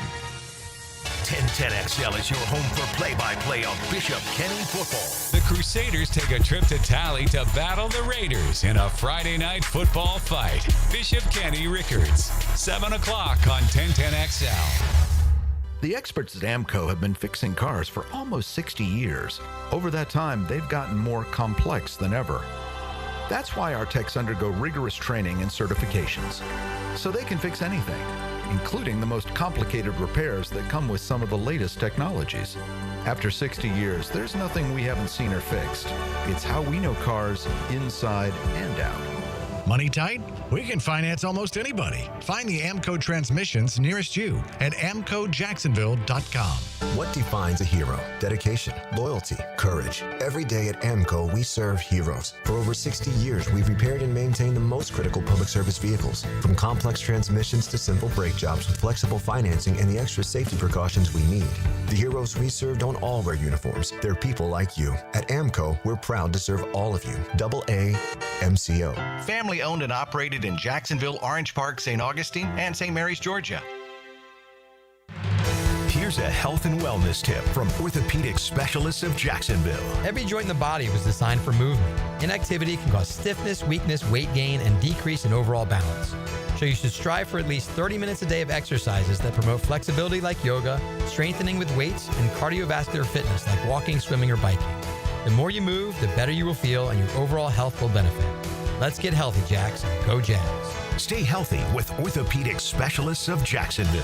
1010XL is your home for play-by-play of Bishop Kenny football. The Crusaders take a trip to Tally to battle the Raiders in a Friday night football fight. Bishop Kenny Rickards, 7 o'clock on 1010XL. The experts at AMCO have been fixing cars for almost 60 years. Over that time, they've gotten more complex than ever. That's why our techs undergo rigorous training and certifications, so they can fix anything, including the most complicated repairs that come with some of the latest technologies. After 60 years, there's nothing we haven't seen or fixed. It's how we know cars inside and out. Money tight? We can finance almost anybody. Find the AMCO transmissions nearest you at amcojacksonville.com. What defines a hero? Dedication, loyalty, courage. Every day at AMCO, we serve heroes. For over 60 years, we've repaired and maintained the most critical public service vehicles. From complex transmissions to simple brake jobs with flexible financing and the extra safety precautions we need. The heroes we serve don't all wear uniforms. They're people like you. At AMCO, we're proud to serve all of you. AA, MCO. Family owned and operated in Jacksonville, Orange Park, St. Augustine, and St. Mary's, Georgia. Here's a health and wellness tip from orthopedic specialists of Jacksonville. Every joint in the body was designed for movement. Inactivity can cause stiffness, weakness, weight gain, and decrease in overall balance. So you should strive for at least 30 minutes a day of exercises that promote flexibility like yoga, strengthening with weights, and cardiovascular fitness like walking, swimming, or biking. The more you move, the better you will feel, and your overall health will benefit. Let's get healthy, Jacks. Go Jags. Stay healthy with orthopedic specialists of Jacksonville.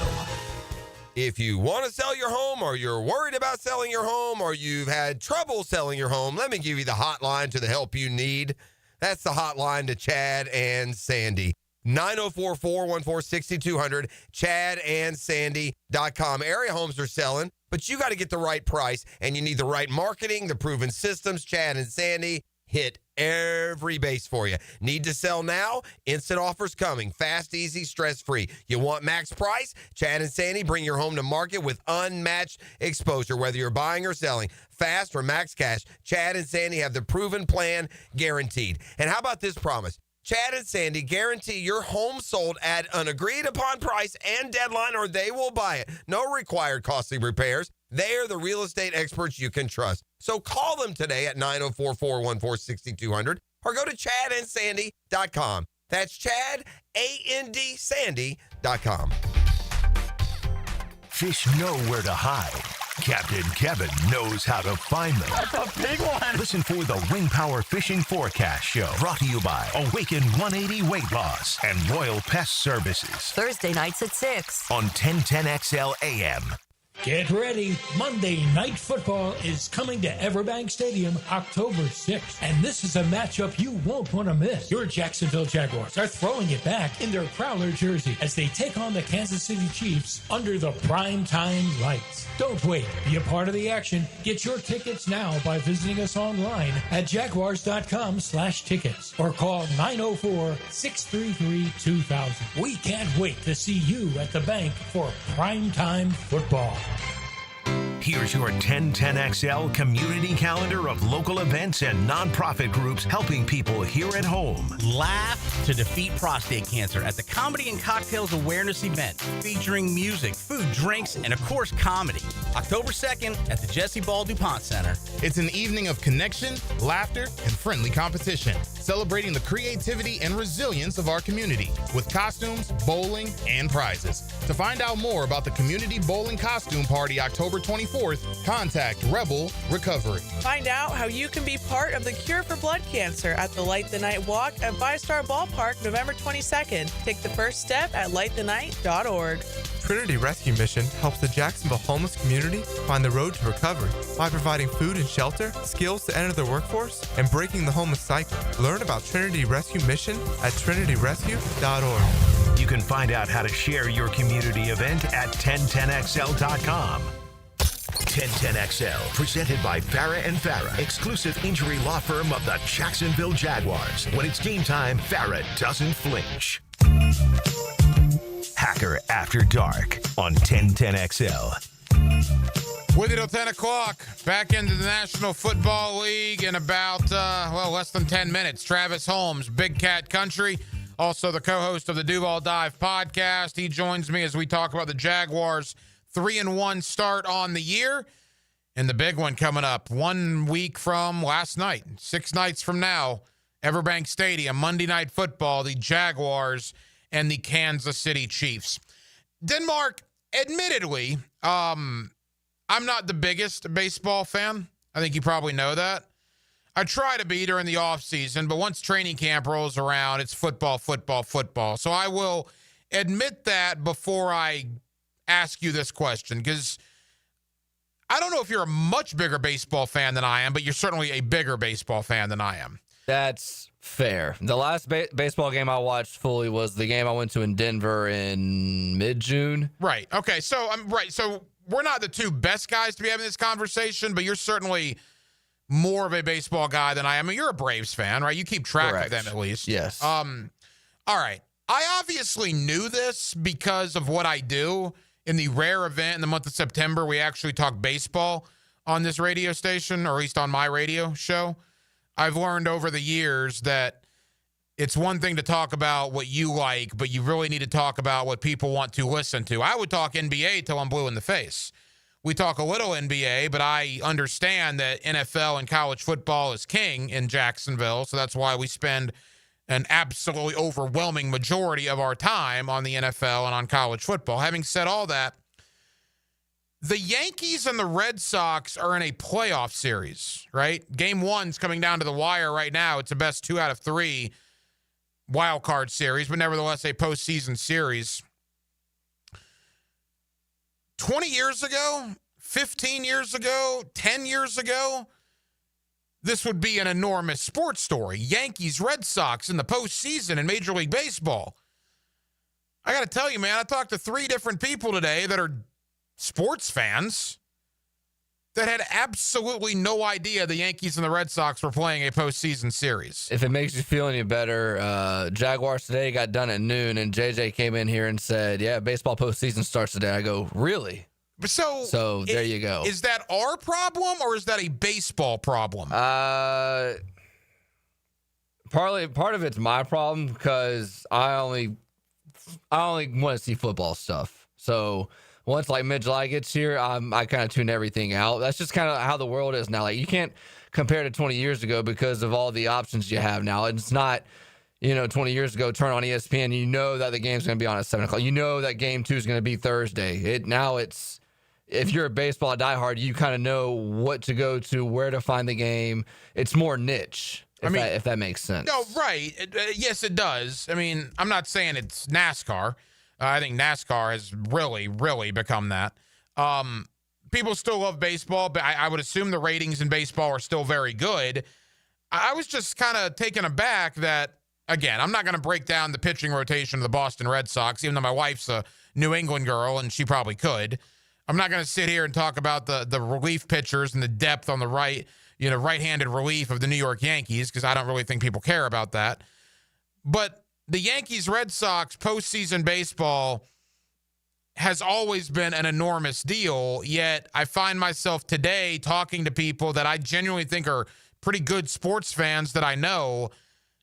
If you want to sell your home, or you're worried about selling your home, or you've had trouble selling your home, let me give you the hotline to the help you need. That's the hotline to Chad and Sandy. 904-414-6200, chadandsandy.com. Area homes are selling, but you got to get the right price, and you need the right marketing, the proven systems. Chad and Sandy hit every base for you. Need to sell now? Instant offers coming. Fast, easy, stress-free. You want max price? Chad and Sandy bring your home to market with unmatched exposure, whether you're buying or selling. Fast or max cash, Chad and Sandy have the proven plan guaranteed. And how about this promise? Chad and Sandy guarantee your home sold at an agreed-upon price and deadline, or they will buy it. No required costly repairs. They are the real estate experts you can trust. So call them today at 904-414-6200 or go to chadandsandy.com. That's Chad, A-N-D, Sandy.com. Fish know where to hide. Captain Kevin knows how to find them. That's a big one. Listen for the Wing Power Fishing Forecast Show, brought to you by Awaken 180 Weight Loss and Royal Pest Services. Thursday nights at 6 on 1010XL AM. Get ready. Monday Night Football is coming to Everbank Stadium October 6th. And this is a matchup you won't want to miss. Your Jacksonville Jaguars are throwing it back in their Prowler jersey as they take on the Kansas City Chiefs under the primetime lights. Don't wait. Be a part of the action. Get your tickets now by visiting us online at jaguars.com/tickets or call 904-633-2000. We can't wait to see you at the bank for primetime football. Here's your 1010XL community calendar of local events and nonprofit groups helping people here at home. Laugh to defeat prostate cancer at the Comedy and Cocktails Awareness event featuring music, food, drinks, and of course comedy. October 2nd at the Jesse Ball DuPont Center. It's an evening of connection, laughter, and friendly competition, celebrating the creativity and resilience of our community with costumes, bowling, and prizes. To find out more about the Community Bowling Costume Party October 24th, contact Rebel Recovery. Find out how you can be part of the cure for blood cancer at the Light the Night Walk at Five Star Ballpark November 22nd. Take the first step at lightthenight.org. Trinity Rescue Mission helps the Jacksonville homeless community find the road to recovery by providing food and shelter, skills to enter the workforce, and breaking the homeless cycle. Learn about Trinity Rescue Mission at trinityrescue.org. You can find out how to share your community event at 1010XL.com. 1010XL, presented by Farah and Farah, exclusive injury law firm of the Jacksonville Jaguars. When it's game time, Farah doesn't flinch. Hacker After Dark on 1010XL. With you till 10 o'clock, back into the National Football League in about, less than 10 minutes. Travis Holmes, Big Cat Country, also the co-host of the Duval Dive podcast. He joins me as we talk about the Jaguars' 3-1 start on the year. And the big one coming up 1 week from last night, 6 nights from now, Everbank Stadium, Monday Night Football, the Jaguars and the Kansas City Chiefs. Denmark, admittedly, I'm not the biggest baseball fan. I think you probably know that. I try to be during the offseason, but once training camp rolls around, it's football, football, football. So I will admit that before I ask you this question, because I don't know if you're a much bigger baseball fan than I am, but you're certainly a bigger baseball fan than I am. That's fair. The last baseball game I watched fully was the game I went to in Denver in mid-June. Right. Okay. So So we're not the two best guys to be having this conversation, but you're certainly more of a baseball guy than I am. I mean, you're a Braves fan, right? You keep track Correct. of them at least. Yes. All right. I obviously knew this because of what I do. In the rare event in the month of September, we actually talk baseball on this radio station, or at least on my radio show. I've learned over the years that it's one thing to talk about what you like, but you really need to talk about what people want to listen to. I would talk NBA till I'm blue in the face. We talk a little NBA, but I understand that NFL and college football is king in Jacksonville, so that's why we spend an absolutely overwhelming majority of our time on the NFL and on college football. Having said all that, the Yankees and the Red Sox are in a playoff series, right? Game 1's coming down to the wire right now. It's a best 2 out of 3 wild card series, but nevertheless a postseason series. 20 years ago, 15 years ago, 10 years ago, this would be an enormous sports story. Yankees, Red Sox in the postseason in Major League Baseball. I got to tell you, man, I talked to 3 different people today that are sports fans that had absolutely no idea the Yankees and the Red Sox were playing a postseason series. If it makes you feel any better, Jaguars today got done at noon, and JJ came in here and said, yeah, baseball postseason starts today. I go, really? So there you go. Is that our problem or is that a baseball problem? Part of it's my problem because I only want to see football stuff. So once like mid-July gets here, I kind of tune everything out. That's just kind of how the world is now. Like you can't compare to 20 years ago because of all the options you have now. It's not, 20 years ago, turn on ESPN, you know that the game's going to be on at 7 o'clock. You know that game 2 is going to be Thursday. If you're a baseball diehard, you kind of know what to go to, where to find the game. It's more niche, if that makes sense. No, right. Yes, it does. I mean, I'm not saying it's NASCAR. I think NASCAR has really, really become that. People still love baseball, but I would assume the ratings in baseball are still very good. I was just kind of taken aback that, again, I'm not going to break down the pitching rotation of the Boston Red Sox, even though my wife's a New England girl, and she probably could. I'm not going to sit here and talk about the relief pitchers and the depth on the right-handed relief of the New York Yankees, because I don't really think people care about that. But the Yankees-Red Sox postseason baseball has always been an enormous deal, yet I find myself today talking to people that I genuinely think are pretty good sports fans that I know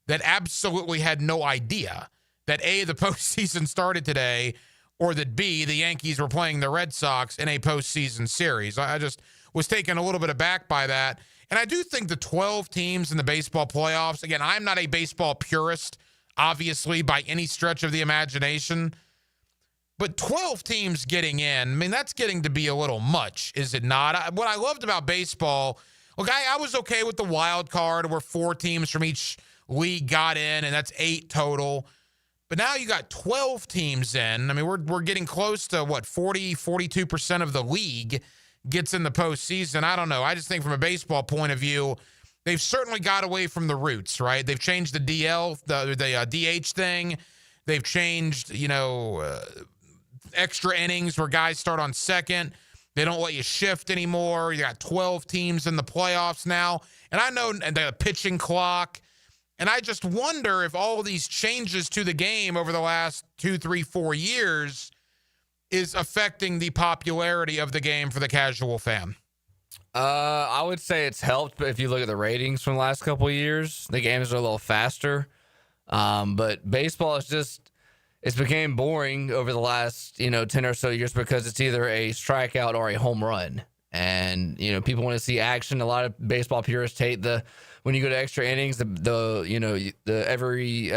that absolutely had no idea that A, the postseason started today, or that B, the Yankees were playing the Red Sox in a postseason series. I just was taken a little bit aback by that. And I do think the 12 teams in the baseball playoffs, again, I'm not a baseball purist, obviously, by any stretch of the imagination. But 12 teams getting in, I mean, that's getting to be a little much, is it not? What I loved about baseball, look, I was okay with the wild card where 4 teams from each league got in, and that's 8 total. But now you got 12 teams in. I mean, we're getting close to, 42% of the league gets in the postseason. I don't know. I just think from a baseball point of view, they've certainly got away from the roots, right? They've changed the DL, the DH thing. They've changed, extra innings where guys start on second. They don't let you shift anymore. You got 12 teams in the playoffs now. And I know the pitching clock. And I just wonder if all of these changes to the game over the last 2, 3, 4 years is affecting the popularity of the game for the casual fan. I would say it's helped, but if you look at the ratings from the last couple of years, the games are a little faster. But baseball it's became boring over the last, 10 or so years because it's either a strikeout or a home run. And, people want to see action. A lot of baseball purists hate when you go to extra innings, at the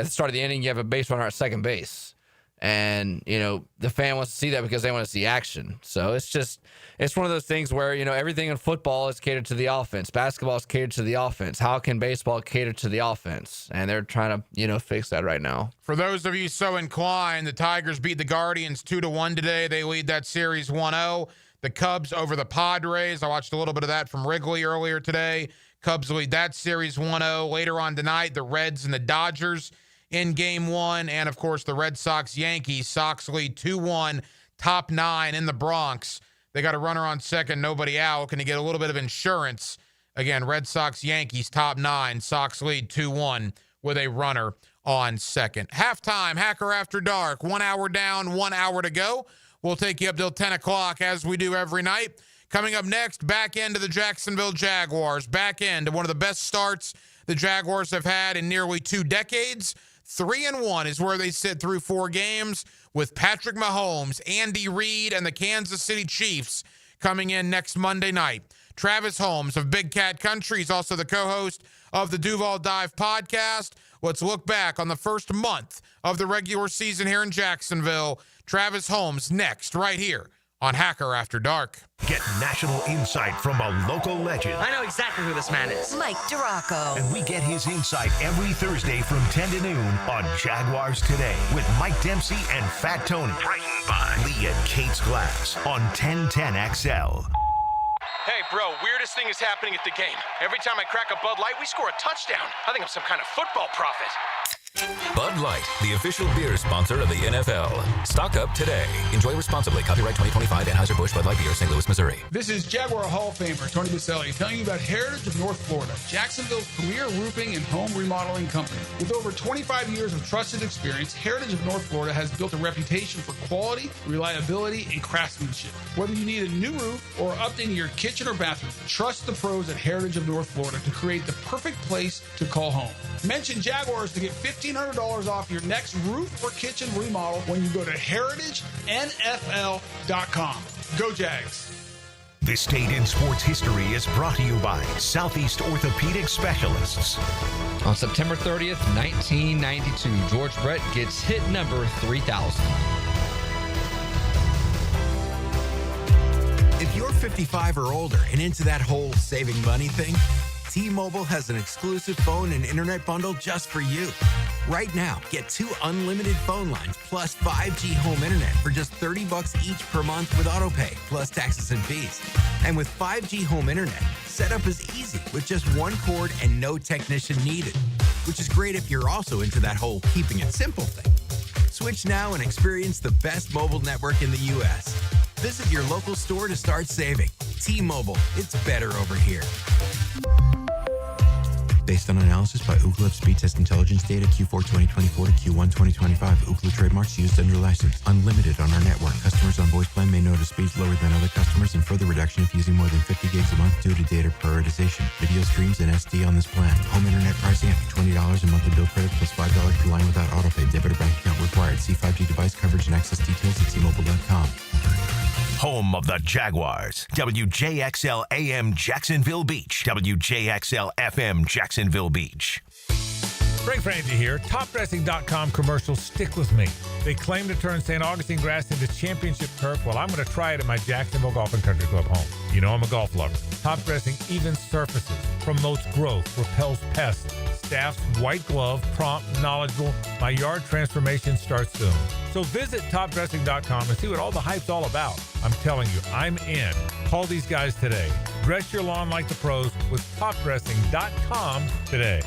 start of the inning, you have a base runner at second base. And, the fan wants to see that because they want to see action. So it's one of those things where, everything in football is catered to the offense. Basketball is catered to the offense. How can baseball cater to the offense? And they're trying to, fix that right now. For those of you so inclined, the Tigers beat the Guardians 2-1 today. They lead that series 1-0. The Cubs over the Padres. I watched a little bit of that from Wrigley earlier today. Cubs lead that series 1-0. Later on tonight, the Reds and the Dodgers in Game 1. And, of course, the Red Sox-Yankees. Sox lead 2-1, top 9 in the Bronx. They got a runner on second, nobody out. Can you get a little bit of insurance? Again, Red Sox-Yankees, top 9. Sox lead 2-1 with a runner on second. Halftime, Hacker After Dark. 1 hour down, 1 hour to go. We'll take you up till 10 o'clock as we do every night. Coming up next, back end of the Jacksonville Jaguars. Back end to one of the best starts the Jaguars have had in nearly 2 decades. 3-1 is where they sit through 4 games with Patrick Mahomes, Andy Reid, and the Kansas City Chiefs coming in next Monday night. Travis Holmes of Big Cat Country is also the co-host of the Duval Dive podcast. Let's look back on the first month of the regular season here in Jacksonville. Travis Holmes next, right here on Hacker After Dark. Get national insight from a local legend. I know exactly who this man is. Mike Duraco. And we get his insight every Thursday from 10 to noon on Jaguars Today with Mike Dempsey and Fat Tony. Written by Lee and Kate's Glass on 1010XL. Hey, bro, weirdest thing is happening at the game. Every time I crack a Bud Light, we score a touchdown. I think I'm some kind of football prophet. Bud Light, the official beer sponsor of the NFL. Stock up today. Enjoy responsibly. Copyright 2025 Anheuser-Busch Bud Light Beer, St. Louis, Missouri. This is Jaguar Hall of Famer Tony Baselli telling you about Heritage of North Florida, Jacksonville's premier roofing and home remodeling company. With over 25 years of trusted experience, Heritage of North Florida has built a reputation for quality, reliability, and craftsmanship. Whether you need a new roof or updating your kitchen or bathroom, trust the pros at Heritage of North Florida to create the perfect place to call home. Mention Jaguars to get $1,500 off your next roof or kitchen remodel when you go to heritagenfl.com. Go Jags. This Day in Sports History is brought to you by Southeast Orthopedic Specialists. On September 30th, 1992, George Brett gets hit number 3,000. If you're 55 or older and into that whole saving money thing, T-Mobile has an exclusive phone and internet bundle just for you. Right now, get 2 unlimited phone lines plus 5G home internet for just $30 each per month with autopay, plus taxes and fees. And with 5G home internet, setup is easy with just 1 cord and no technician needed, which is great if you're also into that whole keeping it simple thing. Switch now and experience the best mobile network in the U.S. Visit your local store to start saving. T-Mobile, it's better over here. Based on analysis by Ookla of speed test intelligence data Q4 2024 to Q1 2025. Ookla trademarks used under license. Unlimited on our network. Customers on voice plan may notice speeds lower than other customers and further reduction if using more than 50 gigs a month due to data prioritization. Video streams and SD on this plan. Home internet pricing after $20 a monthly bill credit plus $5 per line without autopay. Debit or bank account required. See 5G device coverage and access details at T-Mobile.com. Home of the Jaguars. WJXL AM Jacksonville Beach. WJXL FM Jacksonville Beach. Frank Frangie here. TopDressing.com commercials stick with me. They claim to turn St. Augustine grass into championship turf. Well, I'm going to try it at my Jacksonville Golf and Country Club home. You know I'm a golf lover. Top Dressing evens surfaces, promotes growth, repels pests. Staff's white glove, prompt, knowledgeable. My yard transformation starts soon. So visit TopDressing.com and see what all the hype's all about. I'm telling you, I'm in. Call these guys today. Dress your lawn like the pros with TopDressing.com today.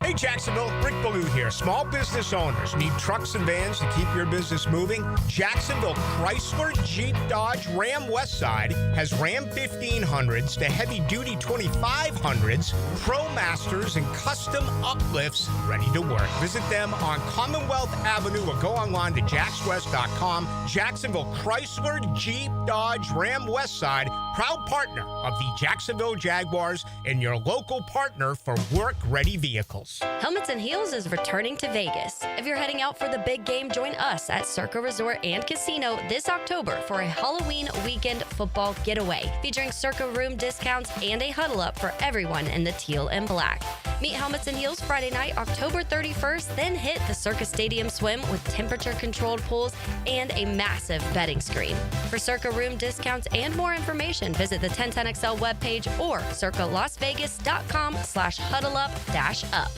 Hey Jacksonville, Rick Ballou here. Small business owners need trucks and vans to keep your business moving? Jacksonville Chrysler, Jeep, Dodge, Ram Westside has Ram 1500s to heavy-duty 2500s, ProMasters, and custom uplifts ready to work. Visit them on Commonwealth Avenue or go online to jackswest.com. Jacksonville Chrysler, Jeep, Dodge, Ram Westside, proud partner of the Jacksonville Jaguars and your local partner for work-ready vehicles. Helmets and Heels is returning to Vegas. If you're heading out for the big game, join us at Circa Resort and Casino this October for a Halloween weekend football getaway, featuring Circa room discounts and a huddle up for everyone in the teal and black. Meet Helmets and Heels Friday night, October 31st, then hit the Circa Stadium Swim with temperature-controlled pools and a massive betting screen. For Circa room discounts and more information, visit the 1010XL webpage or circalasvegas.com/huddleup-up.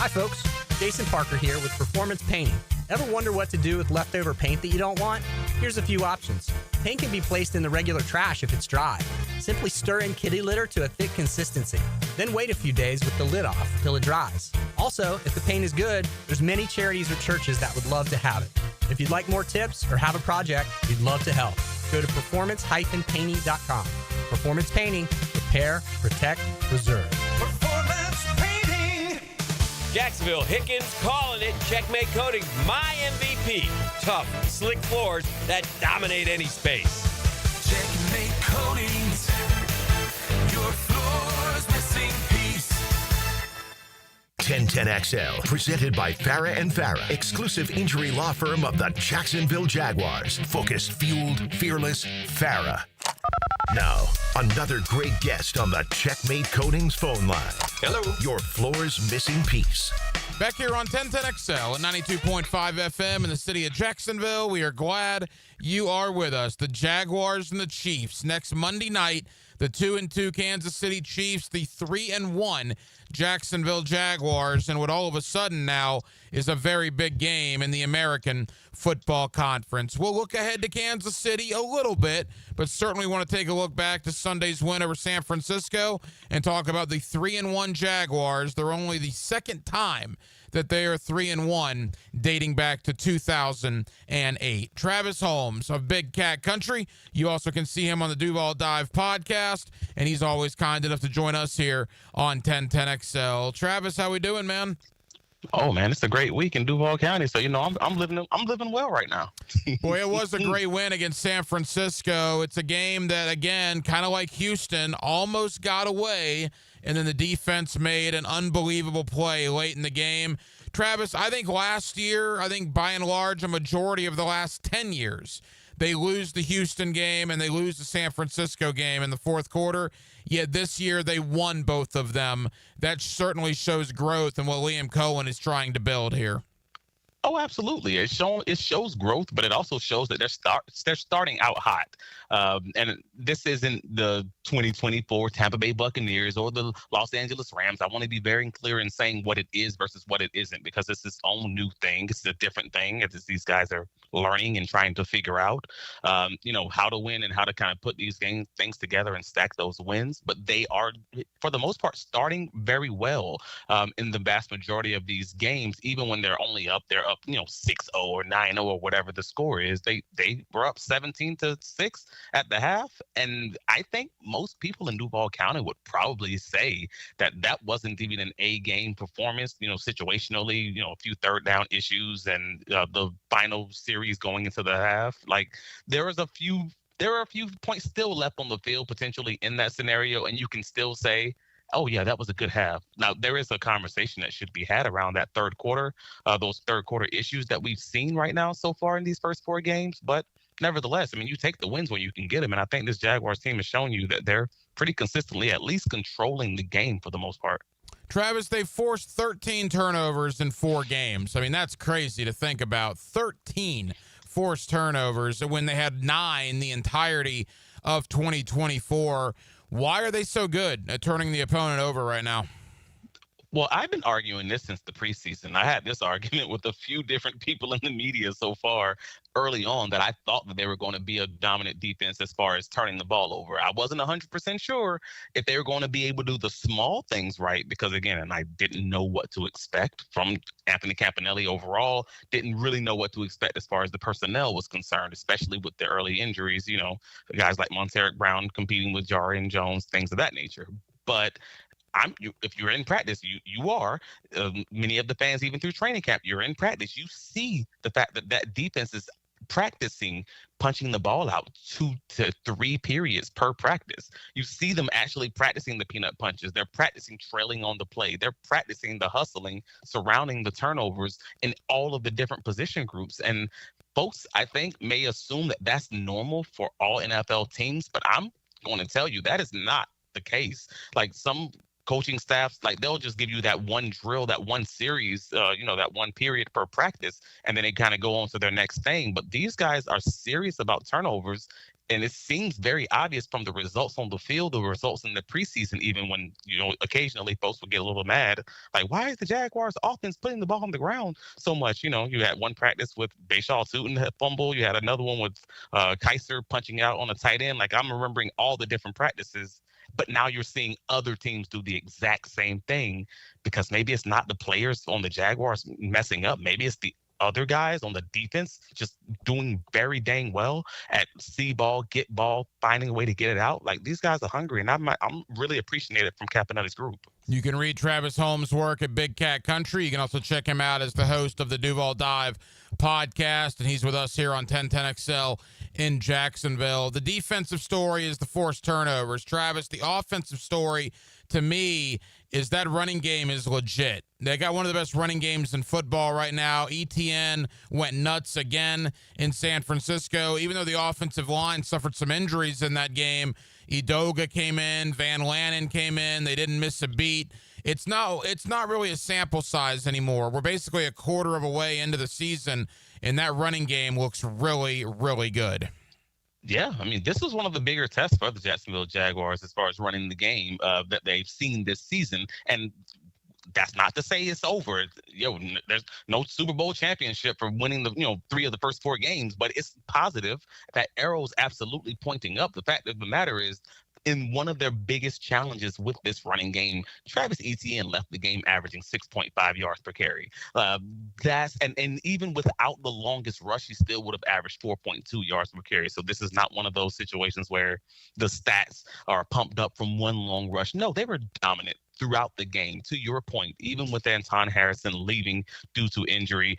Hi, folks. Jason Parker here with Performance Painting. Ever wonder what to do with leftover paint that you don't want? Here's a few options. Paint can be placed in the regular trash if it's dry. Simply stir in kitty litter to a thick consistency. Then wait a few days with the lid off till it dries. Also, if the paint is good, there's many charities or churches that would love to have it. If you'd like more tips or have a project, we'd love to help. Go to performance-painting.com. Performance Painting. Repair, protect, preserve. Performance Painting. Jacksonville Hickens calling it. Checkmate Coatings, my MVP. Tough, slick floors that dominate any space. Checkmate Coatings, your floor's missing piece. 1010XL, presented by Farah and Farah, exclusive injury law firm of the Jacksonville Jaguars. Focused, fueled, fearless, Farah. Now, another great guest on the Checkmate Coatings phone line. Hello. Your floor's missing piece. Back here on 1010XL at 92.5 FM in the city of Jacksonville. We are glad you are with us. The Jaguars and the Chiefs next Monday night. The 2-2 Kansas City Chiefs, the 3-1 Jacksonville Jaguars, and what all of a sudden now is a very big game in the American Football Conference. We'll look ahead to Kansas City a little bit, but certainly want to take a look back to Sunday's win over San Francisco and talk about the 3-1 Jaguars. They're only the second time that they are 3-1 dating back to 2008. Travis Holmes of Big Cat Country. You also can see him on the Duval Dive podcast, and he's always kind enough to join us here on 1010XL. Travis, how we doing, man? Oh man, it's a great week in Duval County. So I'm living well right now. Boy, it was a great win against San Francisco. It's a game that, again, kind of like Houston, almost got away, and then the defense made an unbelievable play late in the game. Travis, I think last year, by and large, a majority of the last 10 years, they lose the Houston game and they lose the San Francisco game in the fourth quarter. Yet this year they won both of them. That certainly shows growth in what Liam Cohen is trying to build here. Oh, absolutely. It shows growth, but it also shows that they're starting out hot. And this isn't the 2024 Tampa Bay Buccaneers or the Los Angeles Rams. I want to be very clear in saying what it is versus what it isn't, because it's its own new thing. It's a different thing. It's these guys are learning and trying to figure out, how to win and how to kind of put these things together and stack those wins. But they are, for the most part, starting very well in the vast majority of these games, even when they're only up 6-0 or 9-0 or whatever the score is. They were up 17-6 at the half, and I think most people in Duval County would probably say that wasn't even an A game performance. Situationally, a few third down issues and the final series going into the half. Like there are a few points still left on the field potentially in that scenario, and you can still say, oh, yeah, that was a good half. Now, there is a conversation that should be had around that third quarter, those third quarter issues that we've seen right now so far in these first four games. But nevertheless, you take the wins when you can get them. And I think this Jaguars team has shown you that they're pretty consistently at least controlling the game for the most part. Travis, they forced 13 turnovers in 4 games. That's crazy to think about. 13 forced turnovers when they had 9 the entirety of 2024. Why are they so good at turning the opponent over right now? Well, I've been arguing this since the preseason. I had this argument with a few different people in the media so far early on that I thought that they were going to be a dominant defense as far as turning the ball over. I wasn't 100% sure if they were going to be able to do the small things right because, again, I didn't know what to expect from Anthony Campanelli overall. Didn't really know what to expect as far as the personnel was concerned, especially with the early injuries, guys like Monteric Brown competing with Jarian Jones, things of that nature. But if you're in practice, you are. Many of the fans, even through training camp, you're in practice. You see the fact that defense is practicing punching the ball out 2 to 3 periods per practice. You see them actually practicing the peanut punches. They're practicing trailing on the play. They're practicing the hustling surrounding the turnovers in all of the different position groups. And folks, I think, may assume that that's normal for all NFL teams, but I'm going to tell you that is not the case. Like some coaching staffs, they'll just give you that one drill, that one series, that one period per practice, and then they kind of go on to their next thing. But these guys are serious about turnovers, and it seems very obvious from the results on the field, the results in the preseason, even when, occasionally folks would get a little mad. Like, why is the Jaguars offense putting the ball on the ground so much? You had one practice with Bashaw Tootin fumble. You had another one with Kaiser punching out on a tight end. I'm remembering all the different practices. But now you're seeing other teams do the exact same thing because maybe it's not the players on the Jaguars messing up. Maybe it's the other guys on the defense just doing very dang well at see ball, get ball, finding a way to get it out. These guys are hungry, and I'm really appreciating it from Campanelli's group. You can read Travis Holmes' work at Big Cat Country. You can also check him out as the host of the Duval Dive podcast, and he's with us here on 1010XL in Jacksonville. The defensive story is the forced turnovers. Travis, the offensive story to me is that running game is legit. They got one of the best running games in football right now. ETN went nuts again in San Francisco. Even though the offensive line suffered some injuries in that game, Edoga came in, Van Lanen came in. They didn't miss a beat. It's not really a sample size anymore. We're basically a quarter of a way into the season, and that running game looks really, really good. Yeah, I mean, this was one of the bigger tests for the Jacksonville Jaguars as far as running the game that they've seen this season. And that's not to say it's over. There's no Super Bowl championship for winning the 3 of the first 4 games, but it's positive. That arrow's absolutely pointing up. The fact of the matter is, in one of their biggest challenges with this running game, Travis Etienne left the game averaging 6.5 yards per carry. And even without the longest rush, he still would have averaged 4.2 yards per carry. So this is not one of those situations where the stats are pumped up from one long rush. No, they were dominant throughout the game. To your point, even with Anton Harrison leaving due to injury,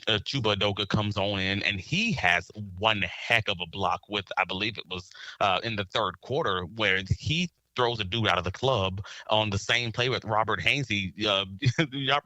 Chuba Edoga comes on in, and he has one heck of a block with, I believe it was in the third quarter, where he throws a dude out of the club on the same play with Robert Hainsey.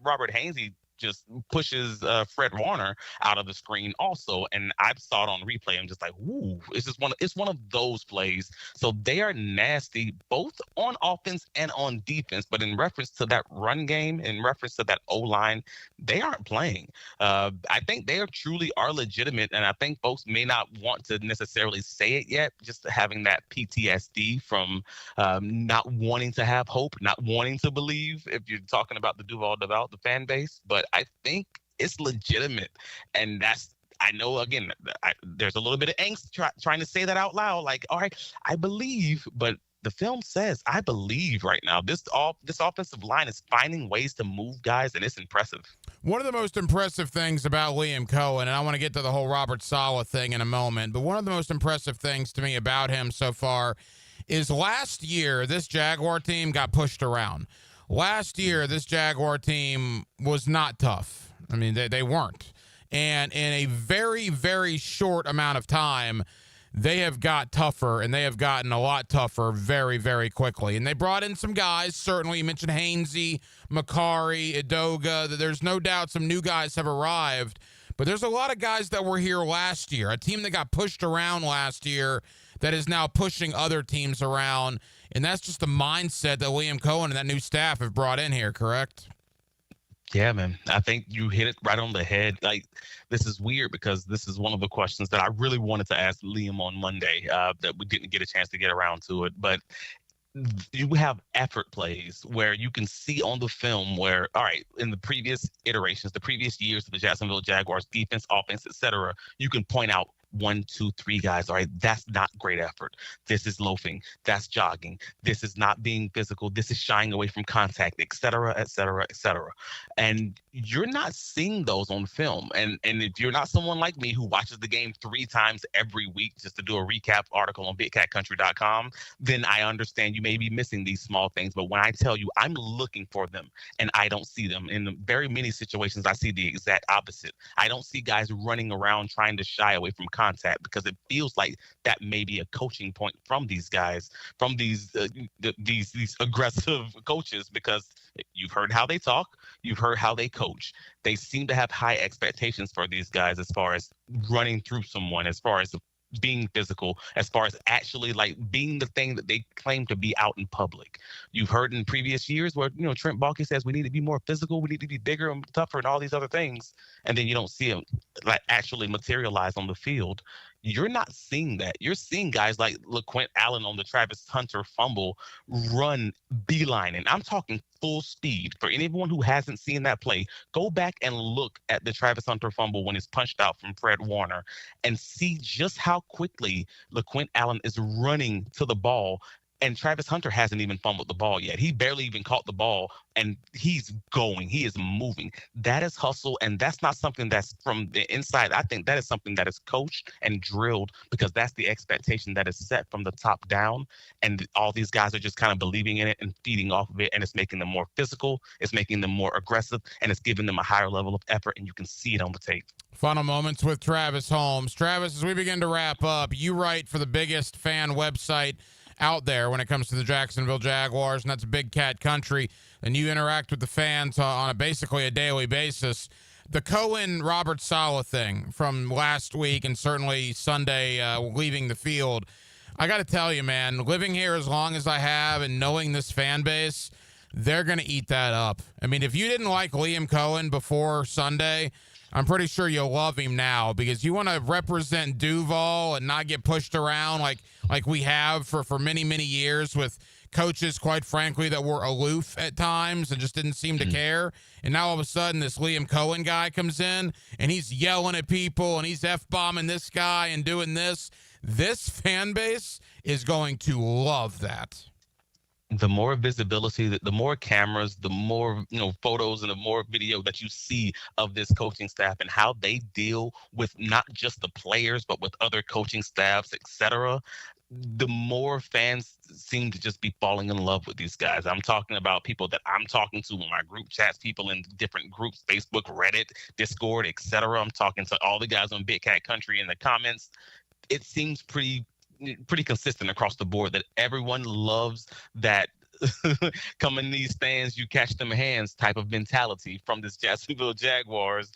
Robert Hainsey just pushes Fred Warner out of the screen also, and I saw it on replay. I'm just like, ooh, it's one of those plays. So they are nasty both on offense and on defense, but in reference to that run game, in reference to that O-line, they aren't playing. I think they truly are legitimate, and I think folks may not want to necessarily say it yet, just having that PTSD from not wanting to have hope, not wanting to believe, if you're talking about the Duval Devout, the fan base. But I think it's legitimate. And I know, again, there's a little bit of angst trying to say that out loud. Like, all right, I believe, but the film says I believe right now. This offensive line is finding ways to move guys, and it's impressive. One of the most impressive things about Liam Cohen, and I want to get to the whole Robert Saleh thing in a moment, but one of the most impressive things to me about him so far is last year, this Jaguar team got pushed around. Last year, this Jaguar team was not tough. I mean, they weren't. And in a very, very short amount of time, they have got tougher, and they have gotten a lot tougher very, very quickly. And they brought in some guys. Certainly, you mentioned Hainsey, Makari, Edoga. There's no doubt some new guys have arrived. But there's a lot of guys that were here last year, a team that got pushed around last year that is now pushing other teams around. And that's just the mindset that Liam Cohen and that new staff have brought in here, correct? Yeah, man. I think you hit it right on the head. Like, this is weird because this is one of the questions that I really wanted to ask Liam on Monday that we didn't get a chance to get around to it. But you have effort plays where you can see on the film where, all right, in the previous iterations, the previous years of the Jacksonville Jaguars, defense, offense, etc., you can point out 1, 2, 3 guys. All right, that's not great effort. This is loafing. That's jogging. This is not being physical. This is shying away from contact, et cetera, et cetera, et cetera. And you're not seeing those on film. And if you're not someone like me who watches the game 3 times every week just to do a recap article on BigCatCountry.com, then I understand you may be missing these small things. But when I tell you I'm looking for them and I don't see them, in very many situations I see the exact opposite. I don't see guys running around trying to shy away from contact because it feels like that may be a coaching point from these guys, from these aggressive coaches, because you've heard how they talk, you've heard how they coach. They seem to have high expectations for these guys as far as running through someone, as far as being physical, as far as actually like being the thing that they claim to be out in public. You've heard in previous years where, Trent Baalke says we need to be more physical, we need to be bigger and tougher and all these other things. And then you don't see them like actually materialize on the field. You're not seeing that. You're seeing guys like LaQuint Allen on the Travis Hunter fumble run beeline. And I'm talking full speed. For anyone who hasn't seen that play, go back and look at the Travis Hunter fumble when it's punched out from Fred Warner and see just how quickly LaQuint Allen is running to the ball. And Travis Hunter hasn't even fumbled the ball yet. He barely even caught the ball, and he's going. He is moving. That is hustle, and that's not something that's from the inside. I think that is something that is coached and drilled because that's the expectation that is set from the top down, and all these guys are just kind of believing in it and feeding off of it, and it's making them more physical, it's making them more aggressive, and it's giving them a higher level of effort, and you can see it on the tape. Final moments with Travis Holmes. Travis, as we begin to wrap up, you write for the biggest fan website out there when it comes to the Jacksonville Jaguars, and that's Big Cat Country, and you interact with the fans on basically a daily basis. The Cohen-Robert Saleh thing from last week and certainly Sunday leaving the field, I got to tell you, man, living here as long as I have and knowing this fan base, they're going to eat that up. I mean, if you didn't like Liam Cohen before Sunday, I'm pretty sure you'll love him now because you want to represent Duval and not get pushed around like we have for many, many years with coaches, quite frankly, that were aloof at times and just didn't seem to care. And now all of a sudden this Liam Cohen guy comes in and he's yelling at people and he's F-bombing this guy and doing this. This fan base is going to love that. The more visibility, the more cameras, the more photos and the more video that you see of this coaching staff and how they deal with not just the players but with other coaching staffs, etc., the more fans seem to just be falling in love with these guys. I'm talking about people that I'm talking to in my group chats, people in different groups, Facebook, Reddit, Discord, etc. I'm talking to all the guys on Big Cat Country in the comments. It seems pretty consistent across the board that everyone loves that come in these stands, you catch them hands type of mentality from this Jacksonville Jaguars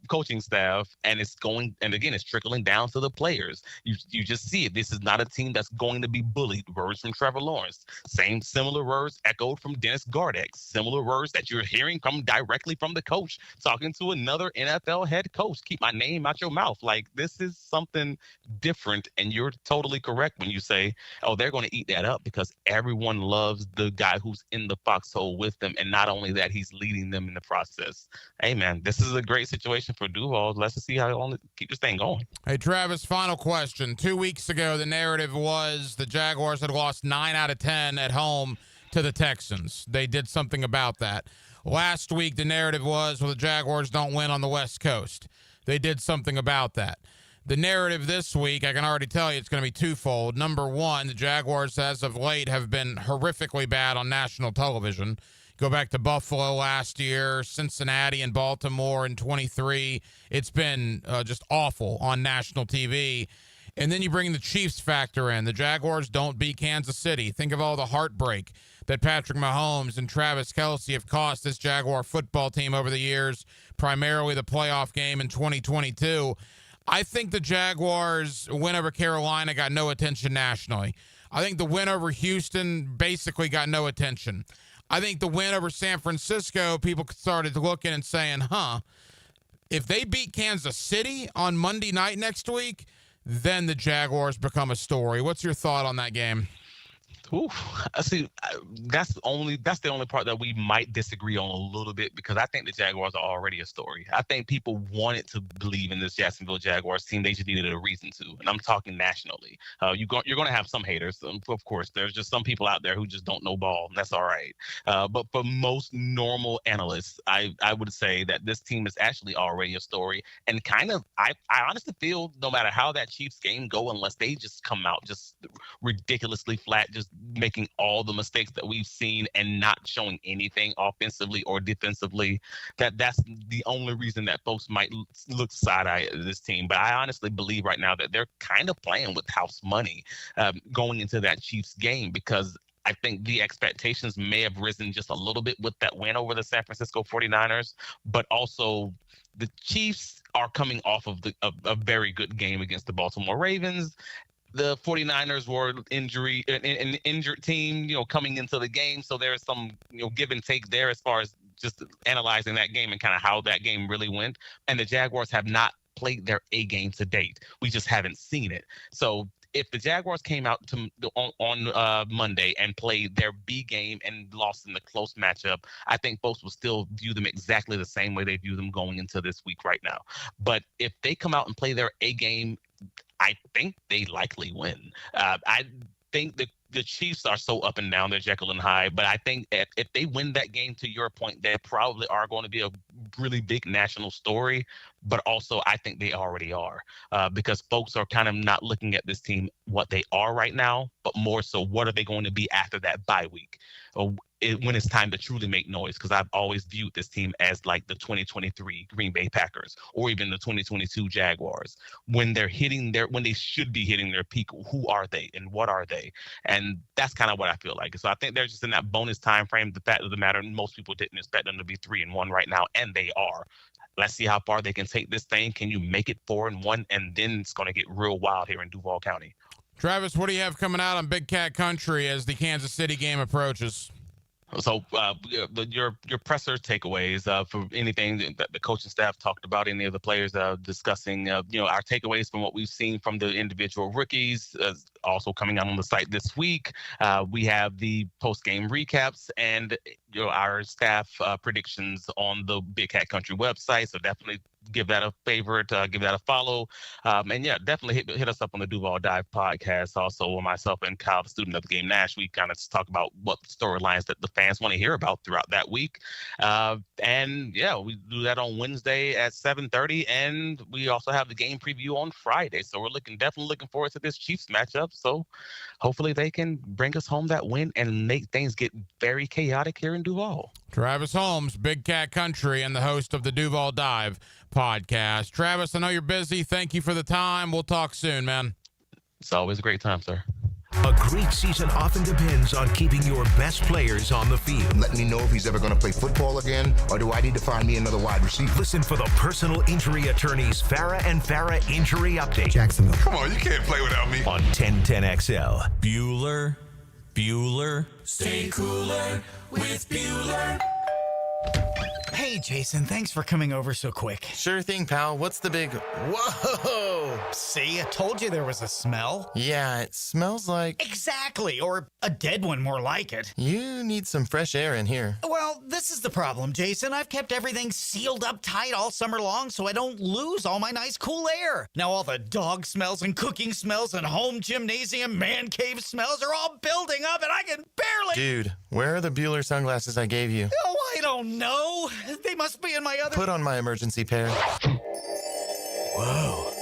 coaching staff. And it's trickling down to the players. You just see it. This is not a team that's going to be bullied. Words from Trevor Lawrence. Similar words echoed from Dennis Gardeck. Similar words that you're hearing come directly from the coach talking to another NFL head coach. Keep my name out your mouth. Like, this is something different. And you're totally correct when you say, oh, they're going to eat that up because everyone loves the guy who's in the foxhole with them. And not only that, he's leading them in the process. Hey, man, this is a great situation for Duval. Let's just see how long keep this thing going. Hey, Travis, final question. 2 weeks ago, the narrative was the Jaguars had lost 9 out of 10 at home to the Texans. They did something about that. Last week, the narrative was, well, the Jaguars don't win on the West Coast. They did something about that. The narrative this week, I can already tell you it's going to be twofold. Number one, the Jaguars, as of late, have been horrifically bad on national television. Go back to Buffalo last year, Cincinnati and Baltimore in 23. It's been just awful on national TV. And then you bring the Chiefs factor in. The Jaguars don't beat Kansas City. Think of all the heartbreak that Patrick Mahomes and Travis Kelce have cost this Jaguar football team over the years, primarily the playoff game in 2022. I think the Jaguars' win over Carolina got no attention nationally. I think the win over Houston basically got no attention. I think the win over San Francisco, people started looking and saying, if they beat Kansas City on Monday night next week, then the Jaguars become a story. What's your thought on that game? See, that's the only part that we might disagree on a little bit because I think the Jaguars are already a story. I think people wanted to believe in this Jacksonville Jaguars team. They just needed a reason to, and I'm talking nationally. You're going to have some haters, of course. There's just some people out there who just don't know ball, and that's all right. But for most normal analysts, I would say that this team is actually already a story, and kind of I honestly feel no matter how that Chiefs game go, unless they just come out just ridiculously flat, just making all the mistakes that we've seen and not showing anything offensively or defensively, that's the only reason that folks might look side-eye at this team. But I honestly believe right now that they're kind of playing with house money going into that Chiefs game because I think the expectations may have risen just a little bit with that win over the San Francisco 49ers, but also the Chiefs are coming off of a very good game against the Baltimore Ravens. The 49ers were an injured team, coming into the game. So there's some, give and take there as far as just analyzing that game and kind of how that game really went. And the Jaguars have not played their A game to date. We just haven't seen it. So if the Jaguars came out on Monday and played their B game and lost in the close matchup, I think folks will still view them exactly the same way they view them going into this week right now. But if they come out and play their A game, I think they likely win. I think the Chiefs are so up and down, they're Jekyll and Hyde. But I think if they win that game, to your point, they probably are going to be a really big national story. But also, I think they already are because folks are kind of not looking at this team what they are right now, but more so what are they going to be after that bye week when it's time to truly make noise. Because I've always viewed this team as like the 2023 Green Bay Packers or even the 2022 Jaguars. When they should be hitting their peak, who are they and what are they? And And that's kind of what I feel like. So I think they're just in that bonus time frame. The fact of the matter, most people didn't expect them to be 3-1 right now, and they are. Let's see how far they can take this thing. Can you make it 4-1? And then it's going to get real wild here in Duval County. Travis, what do you have coming out on Big Cat Country as the Kansas City game approaches? So your presser takeaways for anything that the coaching staff talked about, any of the players discussing, our takeaways from what we've seen from the individual rookies, also coming out on the site this week. We have the post-game recaps and our staff predictions on the Big Cat Country website. So definitely give that a favorite, give that a follow. And yeah, definitely hit us up on the Duval Dive podcast. Also, myself and Kyle, the student of the game, Nash, we kind of just talk about what storylines that the fans want to hear about throughout that week. And yeah, we do that on Wednesday at 7:30, and we also have the game preview on Friday. So we're definitely looking forward to this Chiefs matchup. So hopefully they can bring us home that win and make things get very chaotic here in Duval. Travis Holmes, Big Cat Country, and the host of the Duval Dive podcast. Travis, I know you're busy. Thank you for the time. We'll talk soon, man. It's always a great time, sir. A great season often depends on keeping your best players on the field. Let me know if he's ever going to play football again, or do I need to find me another wide receiver? Listen for the personal injury attorneys Farrah and Farrah Injury Update. Jacksonville. Come on, you can't play without me. On 1010XL. Bueller. Stay cooler with Bueller. Hey, Jason, thanks for coming over so quick. Sure thing, pal. What's the big... Whoa! See, I told you there was a smell. Yeah, it smells like... Exactly, or a dead one more like it. You need some fresh air in here. Well, this is the problem, Jason. I've kept everything sealed up tight all summer long so I don't lose all my nice cool air. Now all the dog smells and cooking smells and home gymnasium man cave smells are all building up and I can barely... Dude, where are the Bueller sunglasses I gave you? Oh, I don't know. They must be in my other... Put on my emergency pair. Whoa.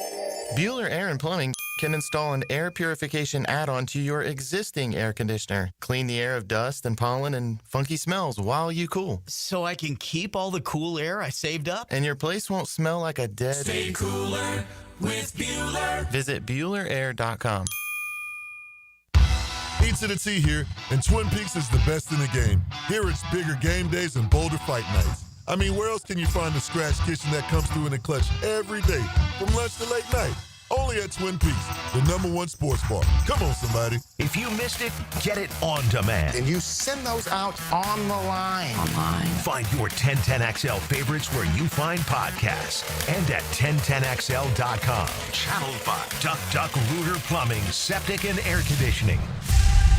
Bueller Air and Plumbing can install an air purification add-on to your existing air conditioner. Clean the air of dust and pollen and funky smells while you cool. So I can keep all the cool air I saved up? And your place won't smell like a dead... Stay cooler with Bueller. Visit BuellerAir.com. E to the T here, and Twin Peaks is the best in the game. Here it's bigger game days and bolder fight nights. I mean, where else can you find the scratch kitchen that comes through in the clutch every day, from lunch to late night? Only at Twin Peaks, the #1 sports bar. Come on, somebody. If you missed it, get it on demand. And you send those out on the line. Find your 1010XL favorites where you find podcasts and at 1010XL.com. Channel 5. Duck Rooter Plumbing, Septic and Air Conditioning.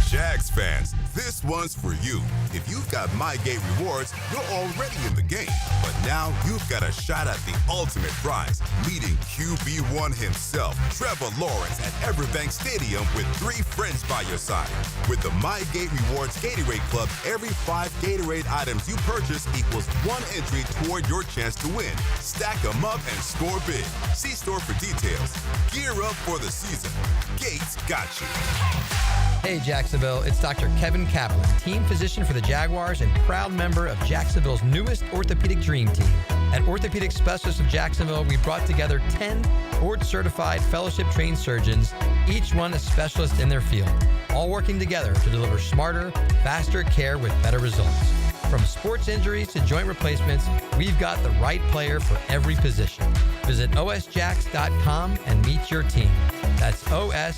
Jags fans, this one's for you. If you've got MyGate rewards, you're already in the game. But now you've got a shot at the ultimate prize, meeting QB1 himself, Trevor Lawrence, at Everbank Stadium with 3 friends by your side. With the MyGate Rewards Gatorade Club, every 5 Gatorade items you purchase equals 1 entry toward your chance to win. Stack them up and score big. See store for details. Gear up for the season. Gates got you. Hey Jacksonville, it's Dr. Kevin Kaplan, team physician for the Jaguars and proud member of Jacksonville's newest orthopedic dream team. At Orthopedic Specialists of Jacksonville, we brought together 10 board-certified fellowship-trained surgeons, each one a specialist in their field, all working together to deliver smarter, faster care with better results. From sports injuries to joint replacements, we've got the right player for every position. Visit osjax.com and meet your team. That's osjax.com.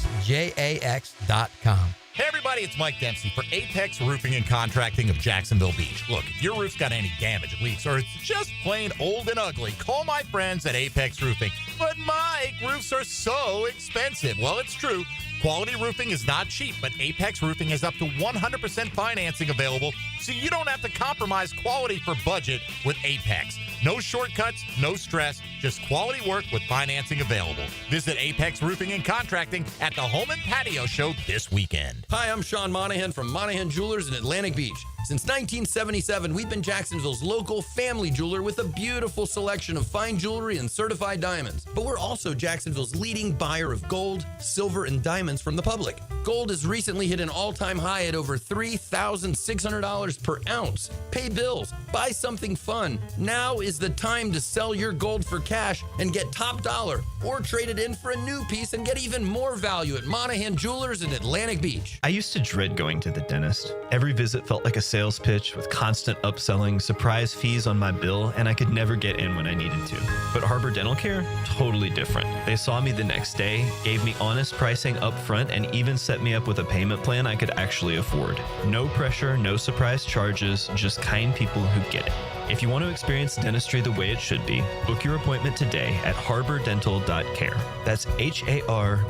Hey everybody, it's Mike Dempsey for Apex Roofing and Contracting of Jacksonville Beach. Look, if your roof's got any damage, leaks, or it's just plain old and ugly, call my friends at Apex Roofing. But Mike, roofs are so expensive. Well, it's true. Quality roofing is not cheap, but Apex Roofing has up to 100% financing available, so you don't have to compromise quality for budget with Apex. No shortcuts, no stress, just quality work with financing available. Visit Apex Roofing and Contracting at the Home and Patio Show this weekend. Hi, I'm Sean Monahan from Monahan Jewelers in Atlantic Beach. Since 1977, we've been Jacksonville's local family jeweler with a beautiful selection of fine jewelry and certified diamonds. But we're also Jacksonville's leading buyer of gold, silver, and diamonds from the public. Gold has recently hit an all-time high at over $3,600 per ounce. Pay bills, buy something fun. Now is the time to sell your gold for cash and get top dollar, or trade it in for a new piece and get even more value at Monahan Jewelers in Atlantic Beach. I used to dread going to the dentist. Every visit felt like a sales pitch with constant upselling, surprise fees on my bill, and I could never get in when I needed to. But Harbor Dental Care? Totally different. They saw me the next day, gave me honest pricing up front, and even set me up with a payment plan I could actually afford. No pressure, no surprise charges, just kind people who get it. If you want to experience dentistry the way it should be, book your appointment today at harbordental.care. That's HARBOUR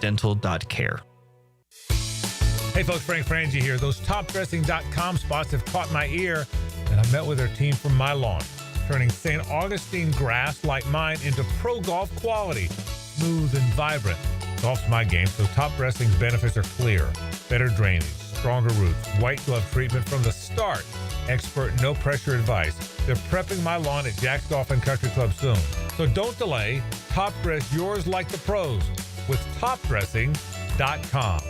dental.care. Hey folks, Frank Frangie here. Those topdressing.com spots have caught my ear, and I met with their team from my lawn, turning St. Augustine grass like mine into pro golf quality, smooth and vibrant. Golf's my game, so Top Dressing's benefits are clear. Better drainage, stronger roots, white glove treatment from the start, expert no-pressure advice. They're prepping my lawn at Jack's Golf and Country Club soon. So don't delay. Top dress yours like the pros with topdressing.com.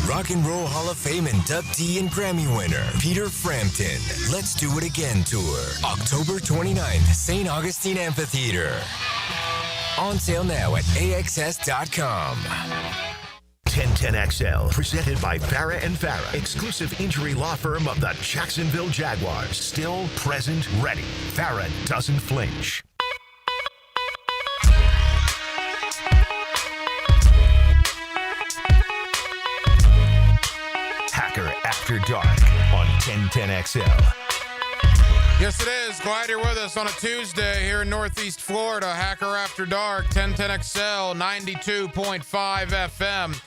Rock and Roll Hall of Fame inductee and Grammy winner, Peter Frampton. Let's Do It Again Tour. October 29th, St. Augustine Amphitheater. On sale now at AXS.com. 1010XL, presented by Farah and Farah, exclusive injury law firm of the Jacksonville Jaguars. Still, present, ready. Farah doesn't flinch. Hacker After Dark on 1010XL. Yes, it is. Glad you're with us on a Tuesday here in Northeast Florida. Hacker After Dark, 1010XL, 92.5 FM.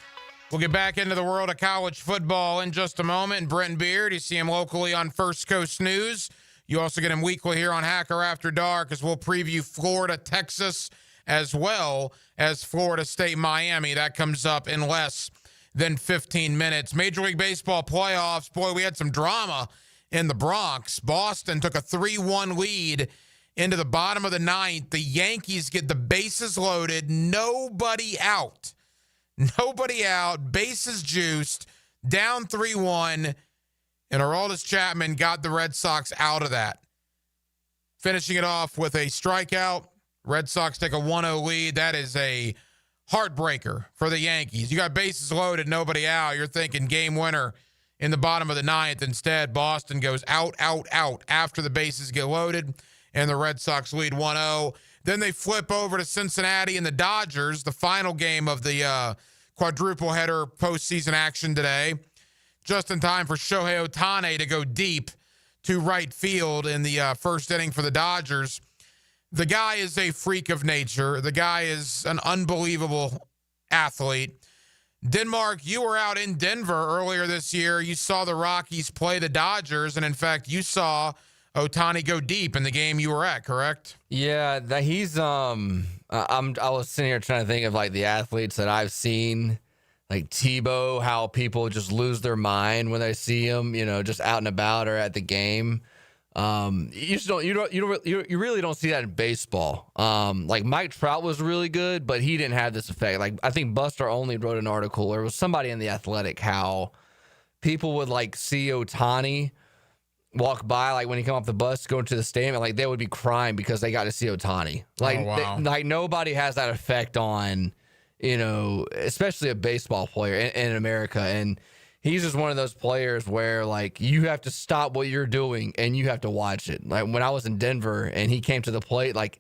We'll get back into the world of college football in just a moment. And Brent Beard, you see him locally on First Coast News. You also get him weekly here on Hacker After Dark as we'll preview Florida, Texas, as well as Florida State, Miami. That comes up in less than 15 minutes. Major League Baseball playoffs. Boy, we had some drama in the Bronx. Boston took a 3-1 lead into the bottom of the ninth. The Yankees get the bases loaded. Nobody out. Nobody out. Bases juiced. Down 3-1. And Aroldis Chapman got the Red Sox out of that. Finishing it off with a strikeout. Red Sox take a 1-0 lead. That is a heartbreaker for the Yankees. You got bases loaded, nobody out. You're thinking game winner in the bottom of the ninth. Instead, Boston goes out after the bases get loaded, and the Red Sox lead 1-0. Then they flip over to Cincinnati and the Dodgers, the final game of the quadruple header postseason action today. Just in time for Shohei Ohtani to go deep to right field in the first inning for the Dodgers. The guy is a freak of nature. The guy is an unbelievable athlete. Denmark, you were out in Denver earlier this year. You saw the Rockies play the Dodgers, and in fact, you saw Ohtani go deep in the game you were at, correct? Yeah, that he's I was sitting here trying to think of like the athletes that I've seen, like Tebow, how people just lose their mind when they see him, just out and about or at the game. You really don't see that in baseball. Like Mike Trout was really good, but he didn't have this effect. Like I think Buster Olney wrote an article, or it was somebody in The Athletic, how people would like see Ohtani walk by, like when he come off the bus going to the stadium, like they would be crying because they got to see Ohtani. Like, like nobody has that effect on, especially a baseball player in America. And he's just one of those players where, like, you have to stop what you're doing and you have to watch it. Like, when I was in Denver and he came to the plate, like,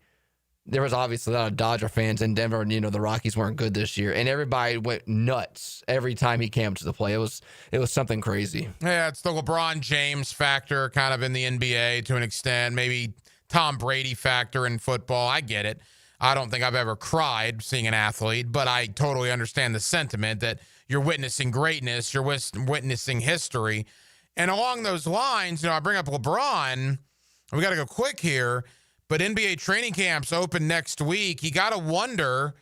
there was obviously a lot of Dodger fans in Denver, and, the Rockies weren't good this year. And everybody went nuts every time he came to the plate. It was something crazy. Yeah, it's the LeBron James factor kind of in the NBA to an extent. Maybe Tom Brady factor in football. I get it. I don't think I've ever cried seeing an athlete, but I totally understand the sentiment that you're witnessing greatness, you're witnessing history. And along those lines, I bring up LeBron. We got to go quick here, but NBA training camps open next week. You got to wonder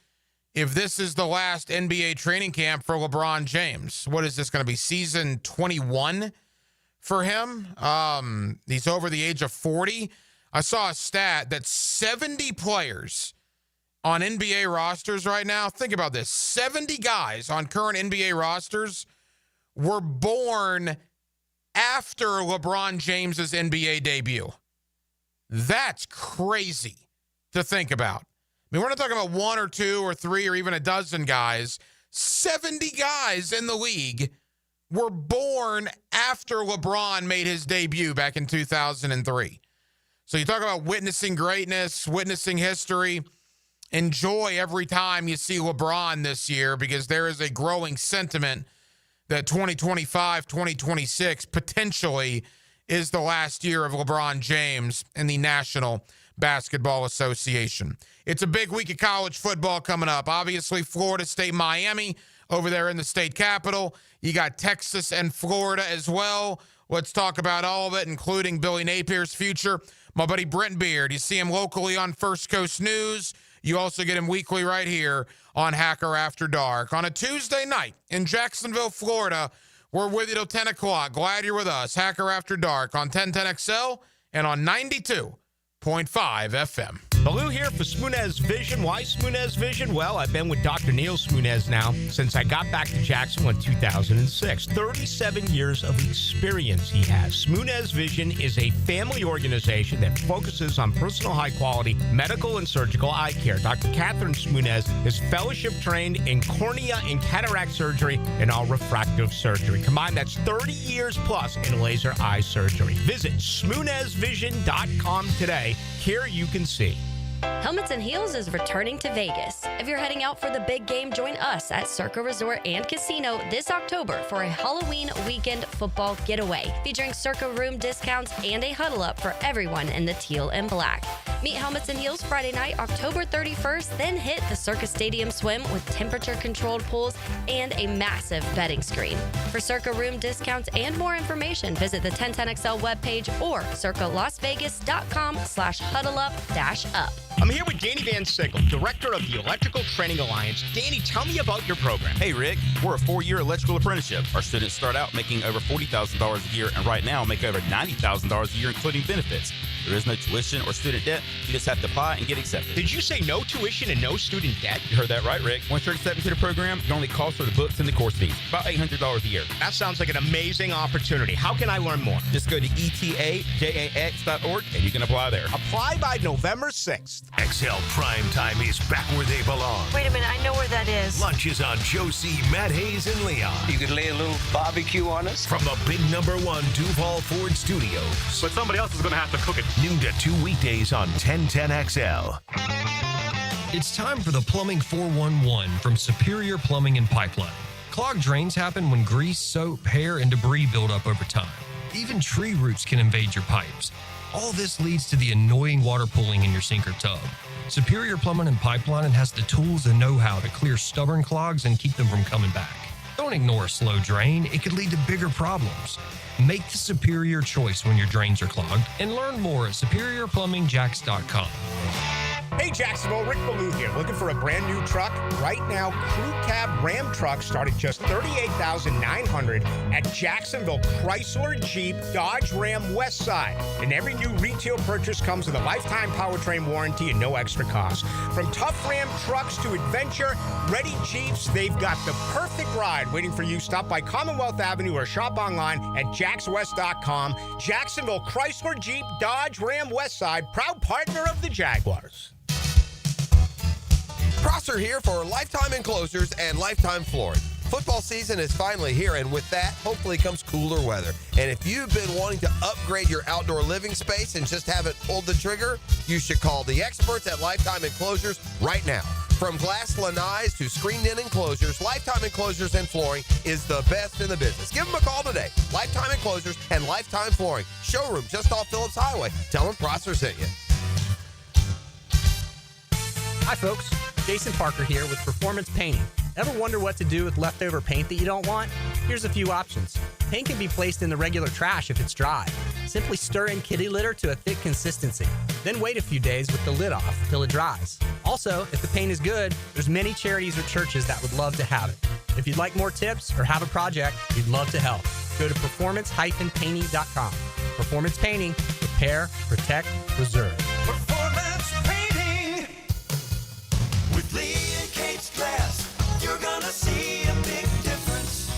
if this is the last NBA training camp for LeBron James. What is this going to be, season 21 for him? He's over the age of 40. I saw a stat that 70 players on NBA rosters right now, think about this, 70 guys on current NBA rosters were born after LeBron James's NBA debut. That's crazy to think about. I mean, we're not talking about 1 or 2 or 3 or even a dozen guys. 70 guys in the league were born after LeBron made his debut back in 2003. So you talk about witnessing greatness, witnessing history. Enjoy every time you see LeBron this year, because there is a growing sentiment that 2025, 2026 potentially is the last year of LeBron James in the National Basketball Association. It's a big week of college football coming up. Obviously, Florida State, Miami over there in the state capital. You got Texas and Florida as well. Let's talk about all of it, including Billy Napier's future. My buddy Brent Beard, you see him locally on First Coast News. You also get him weekly right here on Hacker After Dark. On a Tuesday night in Jacksonville, Florida, we're with you till 10 o'clock. Glad you're with us. Hacker After Dark on 1010XL and on 92.5 FM. Baloo here for Smoonez Vision. Why Smoonez Vision? Well, I've been with Dr. Neil Smoonez now since I got back to Jacksonville in 2006. 37 years of experience he has. Smoonez Vision is a family organization that focuses on personal high-quality medical and surgical eye care. Dr. Catherine Smoonez is fellowship-trained in cornea and cataract surgery and all refractive surgery. Combined, that's 30 years plus in laser eye surgery. Visit SmoonezVision.com today. Here you can see. Helmets and Heels is returning to Vegas. If you're heading out for the big game, join us at Circa Resort and Casino this October for a Halloween weekend football getaway, featuring Circa room discounts and a huddle up for everyone in the teal and black. Meet Helmets and Heels Friday night, October 31st, then hit the Circa Stadium Swim with temperature-controlled pools and a massive betting screen. For Circa room discounts and more information, visit the 1010XL webpage or circalasvegas.com/huddleup-up. I'm here with Danny Van Sickle, Director of the Electrical Training Alliance. Danny, tell me about your program. Hey, Rick. We're a 4-year electrical apprenticeship. Our students start out making over $40,000 a year, and right now make over $90,000 a year, including benefits. There is no tuition or student debt. You just have to apply and get accepted. Did you say no tuition and no student debt? You heard that right, Rick. Once you're accepted to the program, it only costs for the books and the course fees. About $800 a year. That sounds like an amazing opportunity. How can I learn more? Just go to etajax.org and you can apply there. Apply by November 6th. XL Prime Time is back where they belong. Wait a minute, I know where that is. Lunch is on Joe C., Matt Hayes, and Leon. You could lay a little barbecue on us. From the big #1 Duval Ford Studios. But somebody else is going to have to cook it. Noon to 2 weekdays on 1010XL. It's time for the Plumbing 411 from Superior Plumbing and Pipeline. Clogged drains happen when grease, soap, hair, and debris build up over time. Even tree roots can invade your pipes. All this leads to the annoying water pooling in your sink or tub. Superior Plumbing and Pipeline has the tools and know-how to clear stubborn clogs and keep them from coming back. Don't ignore a slow drain. It could lead to bigger problems. Make the superior choice when your drains are clogged and learn more at superiorplumbingjax.com. Hey Jacksonville, Rick Ballou here. Looking for a brand new truck? Right now, Crew Cab Ram trucks start at just $38,900 at Jacksonville Chrysler Jeep Dodge Ram West Side. And every new retail purchase comes with a lifetime powertrain warranty and no extra cost. From tough Ram trucks to adventure-ready Jeeps, they've got the perfect ride waiting for you. Stop by Commonwealth Avenue or shop online at jaxwest.com. Jacksonville Chrysler Jeep Dodge Ram West Side, proud partner of the Jaguars. Prosser here for Lifetime Enclosures and Lifetime Flooring. Football season is finally here, and with that, hopefully comes cooler weather. And if you've been wanting to upgrade your outdoor living space and just haven't pulled the trigger, you should call the experts at Lifetime Enclosures right now. From glass lanais to screened-in enclosures, Lifetime Enclosures and Flooring is the best in the business. Give them a call today. Lifetime Enclosures and Lifetime Flooring. Showroom just off Phillips Highway. Tell them Prosser sent you. Hi, folks. Jason Parker here with Performance Painting. Ever wonder what to do with leftover paint that you don't want? Here's a few options. Paint can be placed in the regular trash if it's dry. Simply stir in kitty litter to a thick consistency. Then wait a few days with the lid off till it dries. Also, if the paint is good, there's many charities or churches that would love to have it. If you'd like more tips or have a project, we'd love to help. Go to performance-painting.com. Performance Painting. Repair, protect, preserve. Performance Painting. With Lee and Kate's Glass, you're gonna see a big difference.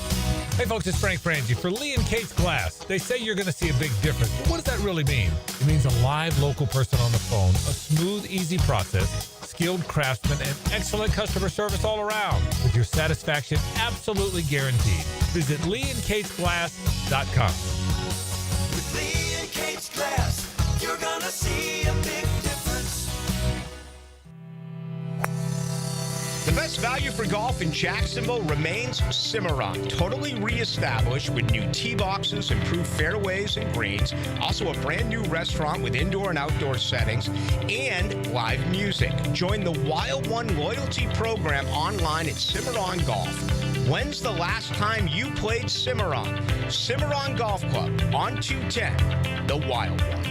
Hey folks, it's Frank Frangie for Lee and Kate's Glass. They say you're going to see a big difference, but what does that really mean? It means a live local person on the phone, a smooth, easy process, skilled craftsmen, and excellent customer service all around, with your satisfaction absolutely guaranteed. Visit LeeandKatesGlass.com. With Lee and Kate's Glass, you're gonna see a big difference. The best value for golf in Jacksonville remains Cimarron, totally reestablished with new tee boxes, improved fairways and greens, also a brand new restaurant with indoor and outdoor settings, and live music. Join the Wild One loyalty program online at Cimarron Golf. When's the last time you played Cimarron? Cimarron Golf Club on 210, the Wild One.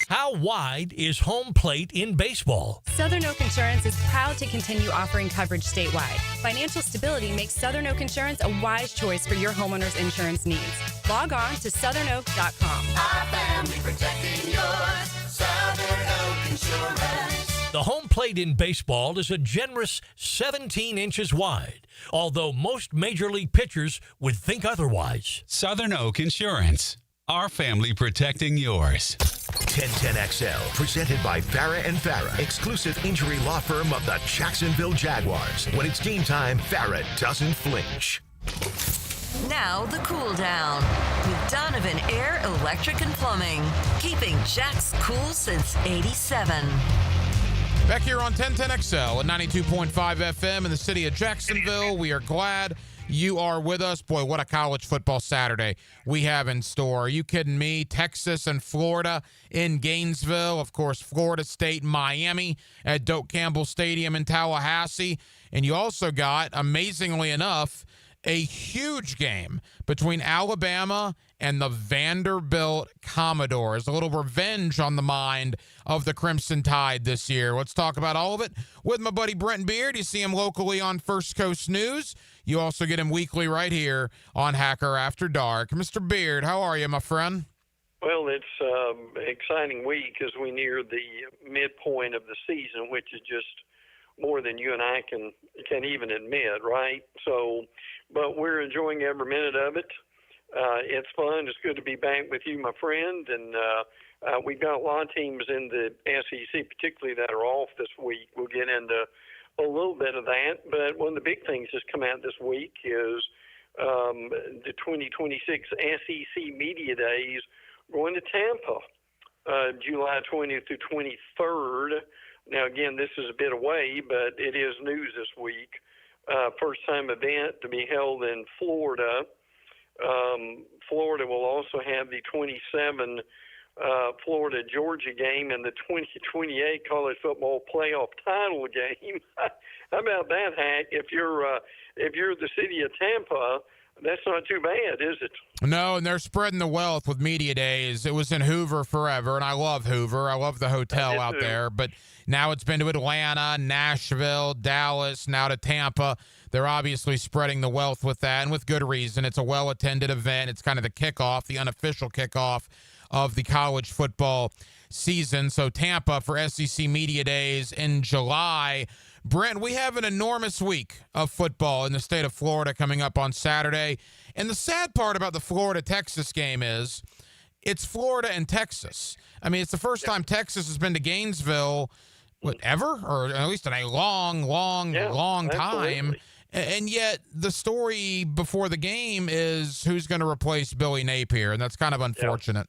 How wide is home plate in baseball? Southern Oak Insurance is proud to continue offering coverage statewide. Financial stability makes Southern Oak Insurance a wise choice for your homeowner's insurance needs. Log on to southernoak.com. Our family protecting yours. Southern Oak Insurance. The home plate in baseball is a generous 17 inches wide, although most major league pitchers would think otherwise. Southern Oak Insurance. Our family protecting yours. 1010XL, presented by Farah and Farah, exclusive injury law firm of the Jacksonville Jaguars. When it's game time, Farah doesn't flinch. Now the cool down with Donovan Air, Electric and Plumbing, keeping Jack's cool since '87. Back here on 1010XL at 92.5 FM in the city of Jacksonville. We are glad you are with us. Boy, what a college football Saturday we have in store. Are you kidding me? Texas and Florida in Gainesville. Of course, Florida State, Miami at Doak Campbell Stadium in Tallahassee. And you also got, amazingly enough, a huge game between Alabama and the Vanderbilt Commodores. A little revenge on the mind of the Crimson Tide this year. Let's talk about all of it with my buddy Brent Beard. You see him locally on First Coast News. You also get him weekly right here on Hacker After Dark. Mr. Beard, how are you, my friend? Well, it's an exciting week as we near the midpoint of the season, which is just more than you and I can even admit, right? So, but we're enjoying every minute of it. It's fun. It's good to be back with you, my friend. And we've got a lot of teams in the SEC, particularly that are off this week. We'll get into a little bit of that. But one of the big things that's come out this week is the 2026 SEC Media Days going to Tampa, July 20th through 23rd. Now, again, this is a bit away, but it is news this week. First-time event to be held in Florida. Florida will also have the 27 Florida-Georgia game and the 2028 college football playoff title game. How about that, Hack? If you're the city of Tampa, that's not too bad, is it? No, and they're spreading the wealth with media days. It was in Hoover forever, and I love Hoover. I love the hotel out there. But now it's been to Atlanta, Nashville, Dallas, now to Tampa. They're obviously spreading the wealth with that, and with good reason. It's a well-attended event. It's kind of the kickoff, the unofficial kickoff of the college football season. So Tampa for SEC Media Days in July. Brent, we have an enormous week of football in the state of Florida coming up on Saturday. And the sad part about the Florida-Texas game is it's Florida and Texas. I mean, it's the first time Texas has been to Gainesville, ever? Or at least in a long time. And yet the story before the game is who's going to replace Billy Napier, and that's kind of unfortunate.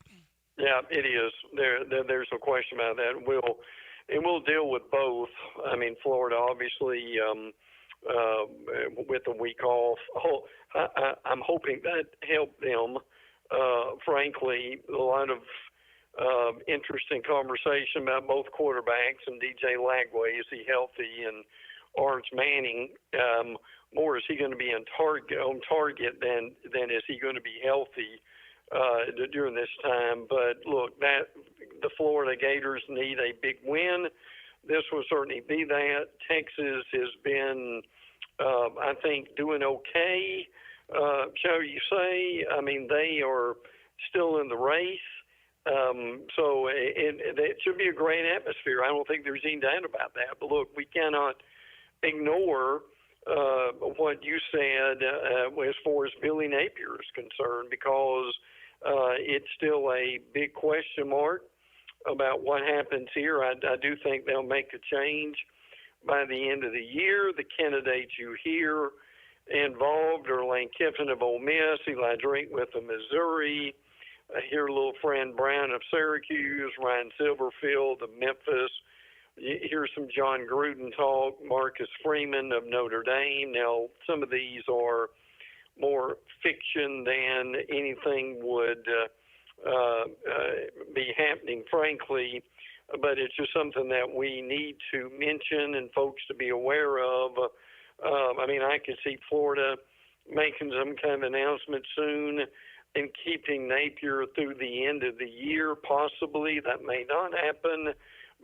Yeah, it is. There's no question about that. We'll deal with both. I mean, Florida, obviously, with the week off. I'm hoping that helped them. Frankly, a lot of interesting conversation about both quarterbacks and DJ Lagway. Is he healthy? And Arch Manning. More, is he going to be on target than is he going to be healthy during this time? But look, that the Florida Gators need a big win. This will certainly be that. Texas has been, I think, doing okay, shall you say. I mean, they are still in the race. So it should be a great atmosphere. I don't think there's any doubt about that. But look, we cannot ignore what you said as far as Billy Napier is concerned, because it's still a big question mark about what happens here. I do think they'll make a change by the end of the year. The candidates you hear involved are Lane Kiffin of Ole Miss, Eli Drinkwitz of Missouri, here little friend Brown of Syracuse, Ryan Silverfield of Memphis. Here's some John Gruden talk, Marcus Freeman of Notre Dame. Now, some of these are more fiction than anything would be happening, frankly, but it's just something that we need to mention and folks to be aware of. I mean, I could see Florida making some kind of announcement soon and keeping Napier through the end of the year, possibly. That may not happen.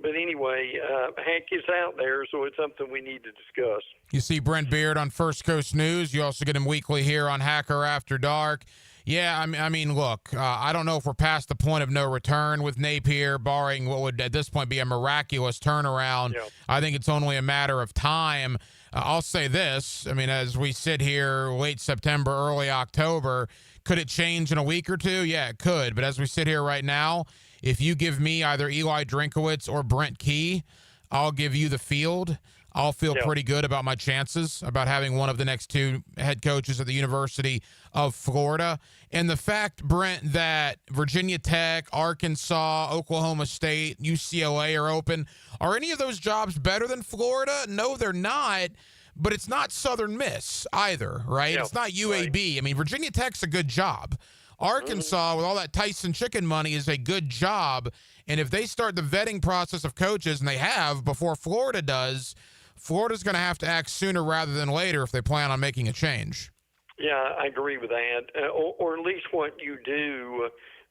But anyway, Hack is out there, so it's something we need to discuss. You see Brent Beard on First Coast News. You also get him weekly here on Hacker After Dark. Yeah, I mean, look, I don't know if we're past the point of no return with Napier, barring what would at this point be a miraculous turnaround. Yeah. I think it's only a matter of time. I'll say this. I mean, as we sit here late September, early October, could it change in a week or two? Yeah, it could. But as we sit here right now, if you give me either Eli Drinkwitz or Brent Key, I'll give you the field. I'll feel pretty good about my chances about having one of the next two head coaches at the University of Florida. And the fact, Brent, that Virginia Tech, Arkansas, Oklahoma State, UCLA are open, are any of those jobs better than Florida? No, they're not. But it's not Southern Miss either, right? It's not UAB. I mean, Virginia Tech's a good job. Arkansas, with all that Tyson chicken money, is a good job. And if they start the vetting process of coaches, and they have before Florida does, Florida's going to have to act sooner rather than later if they plan on making a change. Yeah, I agree with that. Or at least what you do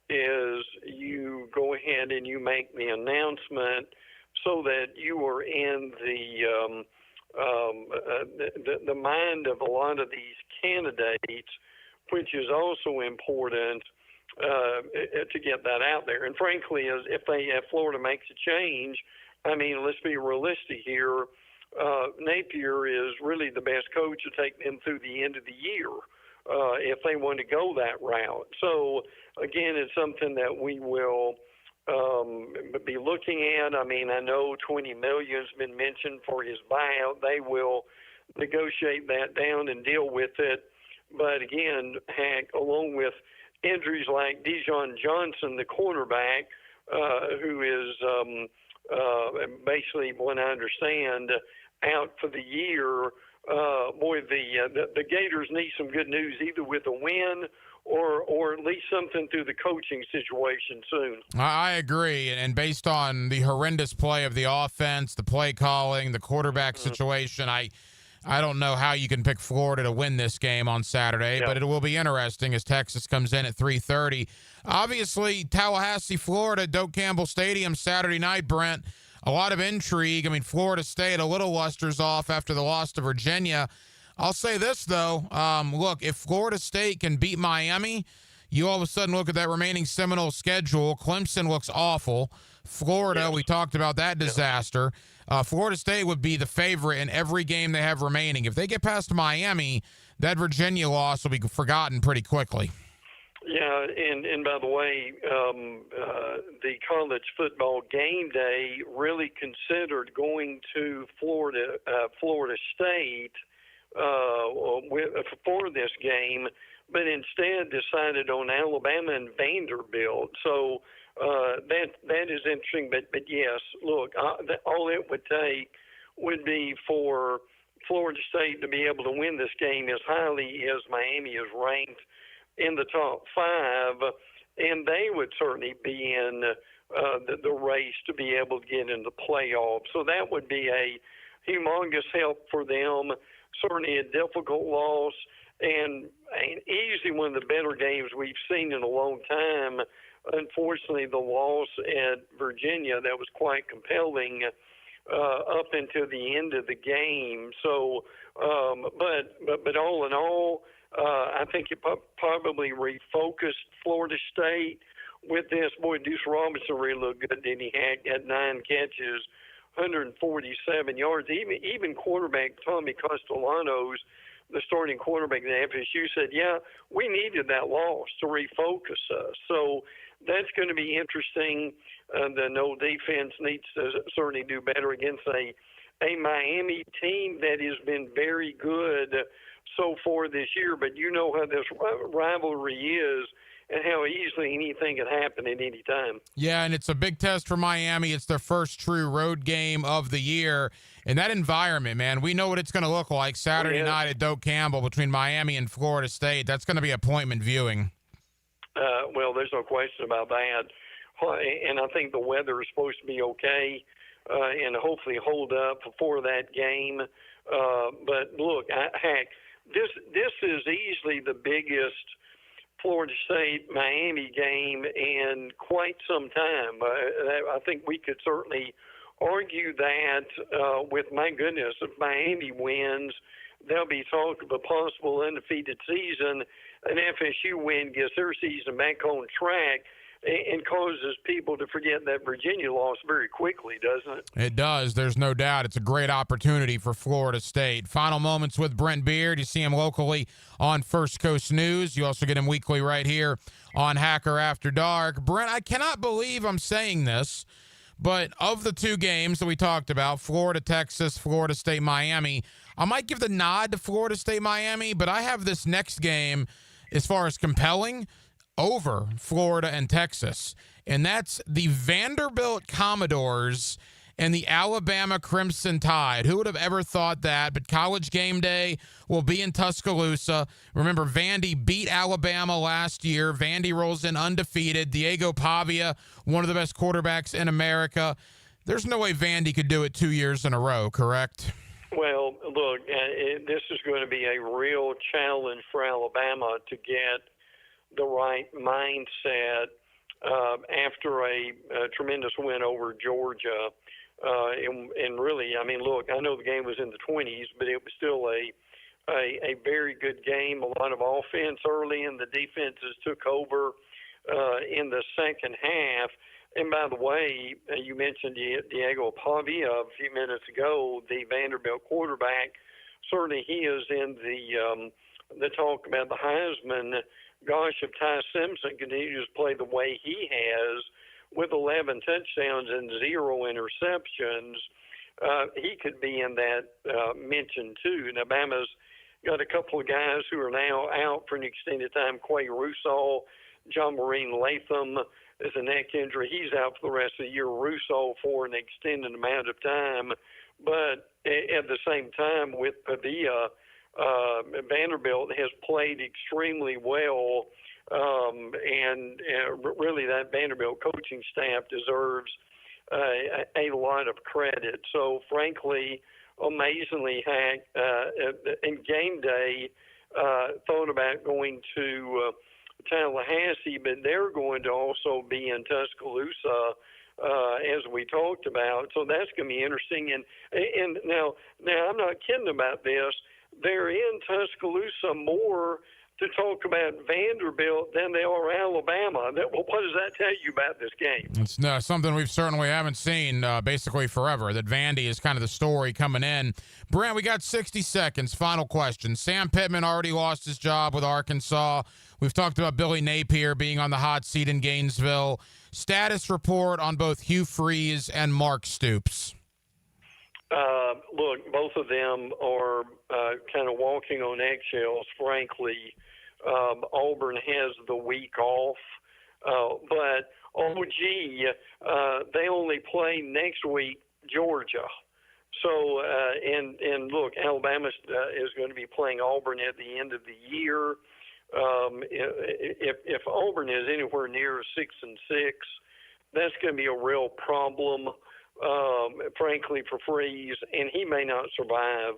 is you go ahead and you make the announcement so that you are in the mind of a lot of these candidates, which is also important to get that out there. And frankly, if Florida makes a change, I mean, let's be realistic here. Napier is really the best coach to take them through the end of the year if they want to go that route. So, again, it's something that we will be looking at. I mean, I know $20 million has been mentioned for his buyout. They will negotiate that down and deal with it. But again, Hank, along with injuries like Dijon Johnson, the cornerback, who is basically, what I understand, out for the year, boy, the Gators need some good news, either with a win or at least something through the coaching situation soon. I agree. And based on the horrendous play of the offense, the play calling, the quarterback situation, I don't know how you can pick Florida to win this game on Saturday, but it will be interesting as Texas comes in at 3:30. Obviously, Tallahassee, Florida, Doak Campbell Stadium Saturday night, Brent. A lot of intrigue. I mean, Florida State a little luster's off after the loss to Virginia. I'll say this, though. Look, if Florida State can beat Miami, you all of a sudden look at that remaining Seminole schedule. Clemson looks awful. Florida, we talked about that disaster. Florida State would be the favorite in every game they have remaining. If they get past Miami, that Virginia loss will be forgotten pretty quickly. Yeah, and by the way, the college football game day really considered going to Florida State for this game, but instead decided on Alabama and Vanderbilt. So that is interesting. But yes, look, all it would take would be for Florida State to be able to win this game as highly as Miami is ranked in the top 5, and they would certainly be in the race to be able to get into the playoffs. So that would be a humongous help for them, certainly a difficult loss, and easily one of the better games we've seen in a long time. Unfortunately, the loss at Virginia, that was quite compelling up until the end of the game. So, but all in all, I think it probably refocused Florida State with this. Boy, Deuce Robinson really looked good, didn't he? Had 9 catches 147 yards. Even quarterback Tommy Castellanos, the starting quarterback at FSU, said, yeah, we needed that loss to refocus us. So that's going to be interesting. The no defense needs to certainly do better against a Miami team that has been very good so far this year. But you know how this rivalry is and how easily anything can happen at any time. Yeah, and it's a big test for Miami. It's their first true road game of the year. In that environment, man, we know what it's going to look like Saturday night at Doak Campbell between Miami and Florida State. That's going to be appointment viewing. Well, there's no question about that. And I think the weather is supposed to be okay and hopefully hold up for that game. But look, heck, this is easily the biggest Florida State-Miami game in quite some time. I think we could certainly argue that with, my goodness, if Miami wins, there'll be talk of a possible undefeated season. An FSU win gets their season back on track and causes people to forget that Virginia lost very quickly, doesn't it? It does. There's no doubt. It's a great opportunity for Florida State. Final moments with Brent Beard. You see him locally on First Coast News. You also get him weekly right here on Hacker After Dark. Brent, I cannot believe I'm saying this, but of the two games that we talked about, Florida, Texas, Florida State, Miami, I might give the nod to Florida State, Miami, but I have this next game as far as compelling over Florida and Texas, and that's the Vanderbilt Commodores and the Alabama Crimson Tide. Who would have ever thought that? But College Game Day will be in Tuscaloosa. Remember, Vandy beat Alabama last year. Vandy rolls in undefeated. Diego Pavia, one of the best quarterbacks in America. There's no way Vandy could do it 2 years in a row, correct? Well, look, this is going to be a real challenge for Alabama to get the right mindset after a tremendous win over Georgia. And really, I mean, look, I know the game was in the 20s, but it was still a very good game. A lot of offense early, and the defenses took over in the second half. And by the way, you mentioned Diego Pavia a few minutes ago, the Vanderbilt quarterback. Certainly he is in the talk about the Heisman. Gosh, if Ty Simpson continues to play the way he has with 11 touchdowns and 0 interceptions, he could be in that mention too. And Alabama's got a couple of guys who are now out for an extended time. Quay Russaw, John Marine Latham is a neck injury. He's out for the rest of the year. Russaw for an extended amount of time. But at the same time, with Pavia, Vanderbilt has played extremely well, and really that Vanderbilt coaching staff deserves a lot of credit. So, frankly, amazingly, Hank, in game day, thought about going to Tallahassee, but they're going to also be in Tuscaloosa, as we talked about. So that's going to be interesting. And now I'm not kidding about this. They're in Tuscaloosa more to talk about Vanderbilt than they are Alabama. What does that tell you about this game? It's something we've certainly haven't seen basically forever, that Vandy is kind of the story coming in. Brent, we got 60 seconds. Final question. Sam Pittman already lost his job with Arkansas. We've talked about Billy Napier being on the hot seat in Gainesville. Status report on both Hugh Freeze and Mark Stoops. Look, both of them are kind of walking on eggshells, frankly. Auburn has the week off, but they only play next week Georgia. So, and look, Alabama is going to be playing Auburn at the end of the year. If Auburn is anywhere near 6-6, that's going to be a real problem, frankly, for Freeze, and he may not survive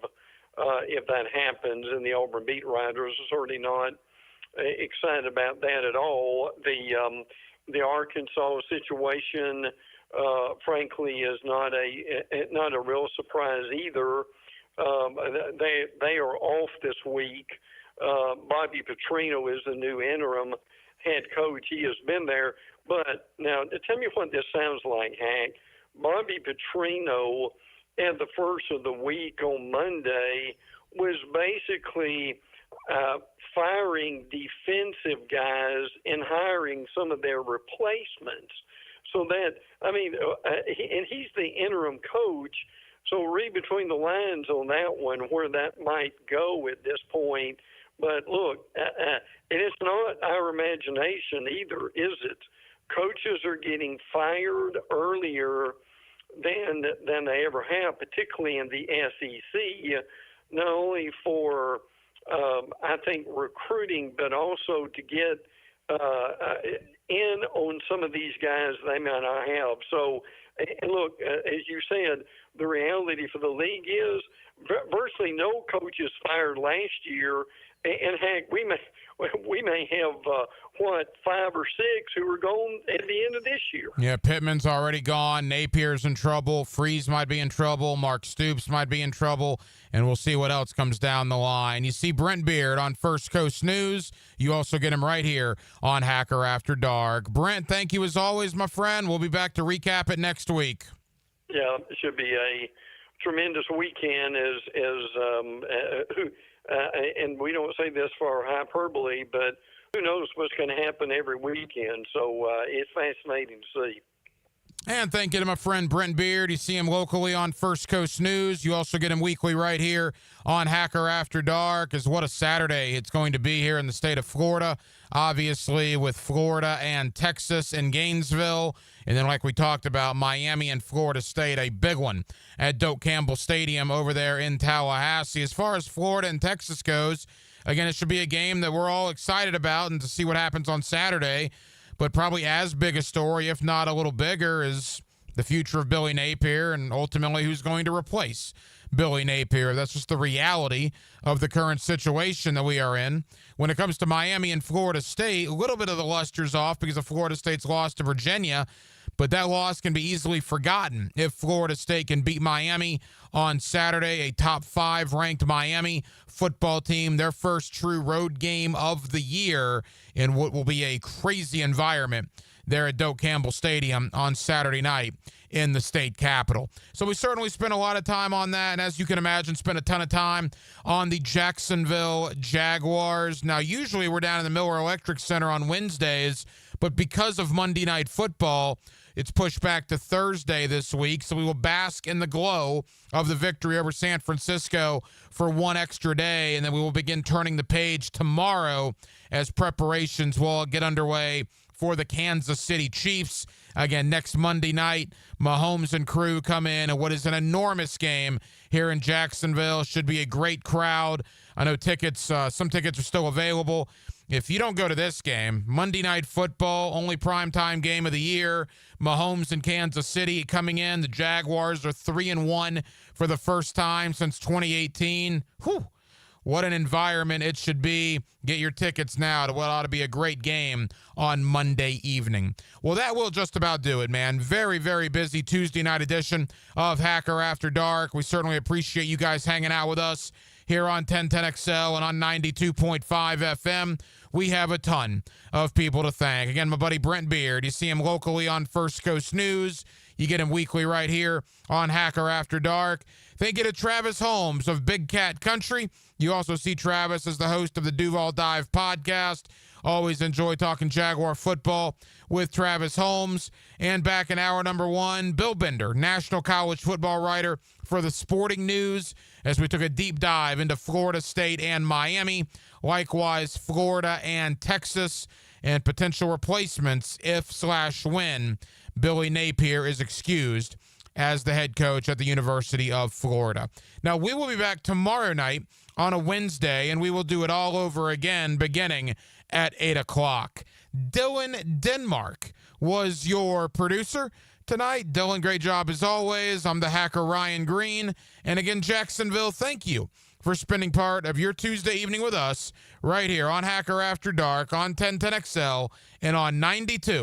if that happens. And the Auburn beat writers are certainly not excited about that at all. The Arkansas situation, frankly, is not a real surprise either. They are off this week. Bobby Petrino is the new interim head coach. He has been there. But now, tell me what this sounds like, Hank. Bobby Petrino at the first of the week on Monday was basically firing defensive guys and hiring some of their replacements. So that, and he's the interim coach. So read between the lines on that one where that might go at this point. But look, and it's not our imagination either, is it? Coaches are getting fired earlier than they ever have, particularly in the SEC, not only for, I think, recruiting, but also to get in on some of these guys they might not have. So, and look, as you said, the reality for the league is virtually no coaches fired last year, and heck, we may have 5 or 6 who are gone at the end of this year. Yeah, Pittman's already gone. Napier's in trouble. Freeze might be in trouble. Mark Stoops might be in trouble. And we'll see what else comes down the line. You see Brent Beard on First Coast News. You also get him right here on Hacker After Dark. Brent, thank you as always, my friend. We'll be back to recap it next week. Yeah, it should be a tremendous weekend and we don't say this for hyperbole, but who knows what's going to happen every weekend. So it's fascinating to see. And thank you to my friend Brent Beard. You see him locally on First Coast News. You also get him weekly right here on Hacker After Dark. As what a Saturday it's going to be here in the state of Florida. Obviously with Florida and Texas and Gainesville. And then like we talked about, Miami and Florida State, a big one at Doak Campbell Stadium over there in Tallahassee. As far as Florida and Texas goes, again, it should be a game that we're all excited about and to see what happens on Saturday. But probably as big a story, if not a little bigger, is the future of Billy Napier and ultimately who's going to replace Billy Napier. That's just the reality of the current situation that we are in. When it comes to Miami and Florida State, a little bit of the luster's off because of Florida State's loss to Virginia, but that loss can be easily forgotten if Florida State can beat Miami on Saturday, a top 5 ranked Miami football team, their first true road game of the year in what will be a crazy environment there at Doak Campbell Stadium on Saturday night in the state capital. So we certainly spent a lot of time on that, and as you can imagine, spent a ton of time on the Jacksonville Jaguars. Now, usually we're down in the Miller Electric Center on Wednesdays, but because of Monday Night Football, it's pushed back to Thursday this week, so we will bask in the glow of the victory over San Francisco for one extra day, and then we will begin turning the page tomorrow as preparations will get underway for the Kansas City Chiefs. Again, next Monday night, Mahomes and crew come in, and what is an enormous game here in Jacksonville. Should be a great crowd. I know some tickets are still available. If you don't go to this game, Monday Night Football, only primetime game of the year, Mahomes and Kansas City coming in. The Jaguars are 3-1 for the first time since 2018. Whew. What an environment it should be. Get your tickets now to what ought to be a great game on Monday evening. Well, that will just about do it, man. Very, very busy Tuesday night edition of Hacker After Dark. We certainly appreciate you guys hanging out with us here on 1010XL and on 92.5 FM. We have a ton of people to thank. Again, my buddy Brent Beard. You see him locally on First Coast News. You get him weekly right here on Hacker After Dark. Thank you to Travis Holmes of Big Cat Country. You also see Travis as the host of the Duval Dive podcast. Always enjoy talking Jaguar football with Travis Holmes. And back in hour number 1, Bill Bender, national college football writer for the Sporting News, as we took a deep dive into Florida State and Miami, likewise Florida and Texas, and potential replacements if/when Billy Napier is excused as the head coach at the University of Florida. Now, we will be back tomorrow night on a Wednesday, and we will do it all over again beginning at 8 o'clock. Dylan Denmark was your producer tonight. Dylan, great job as always. I'm the hacker Ryan Green. And again, Jacksonville, thank you for spending part of your Tuesday evening with us right here on Hacker After Dark on 1010XL and on 92.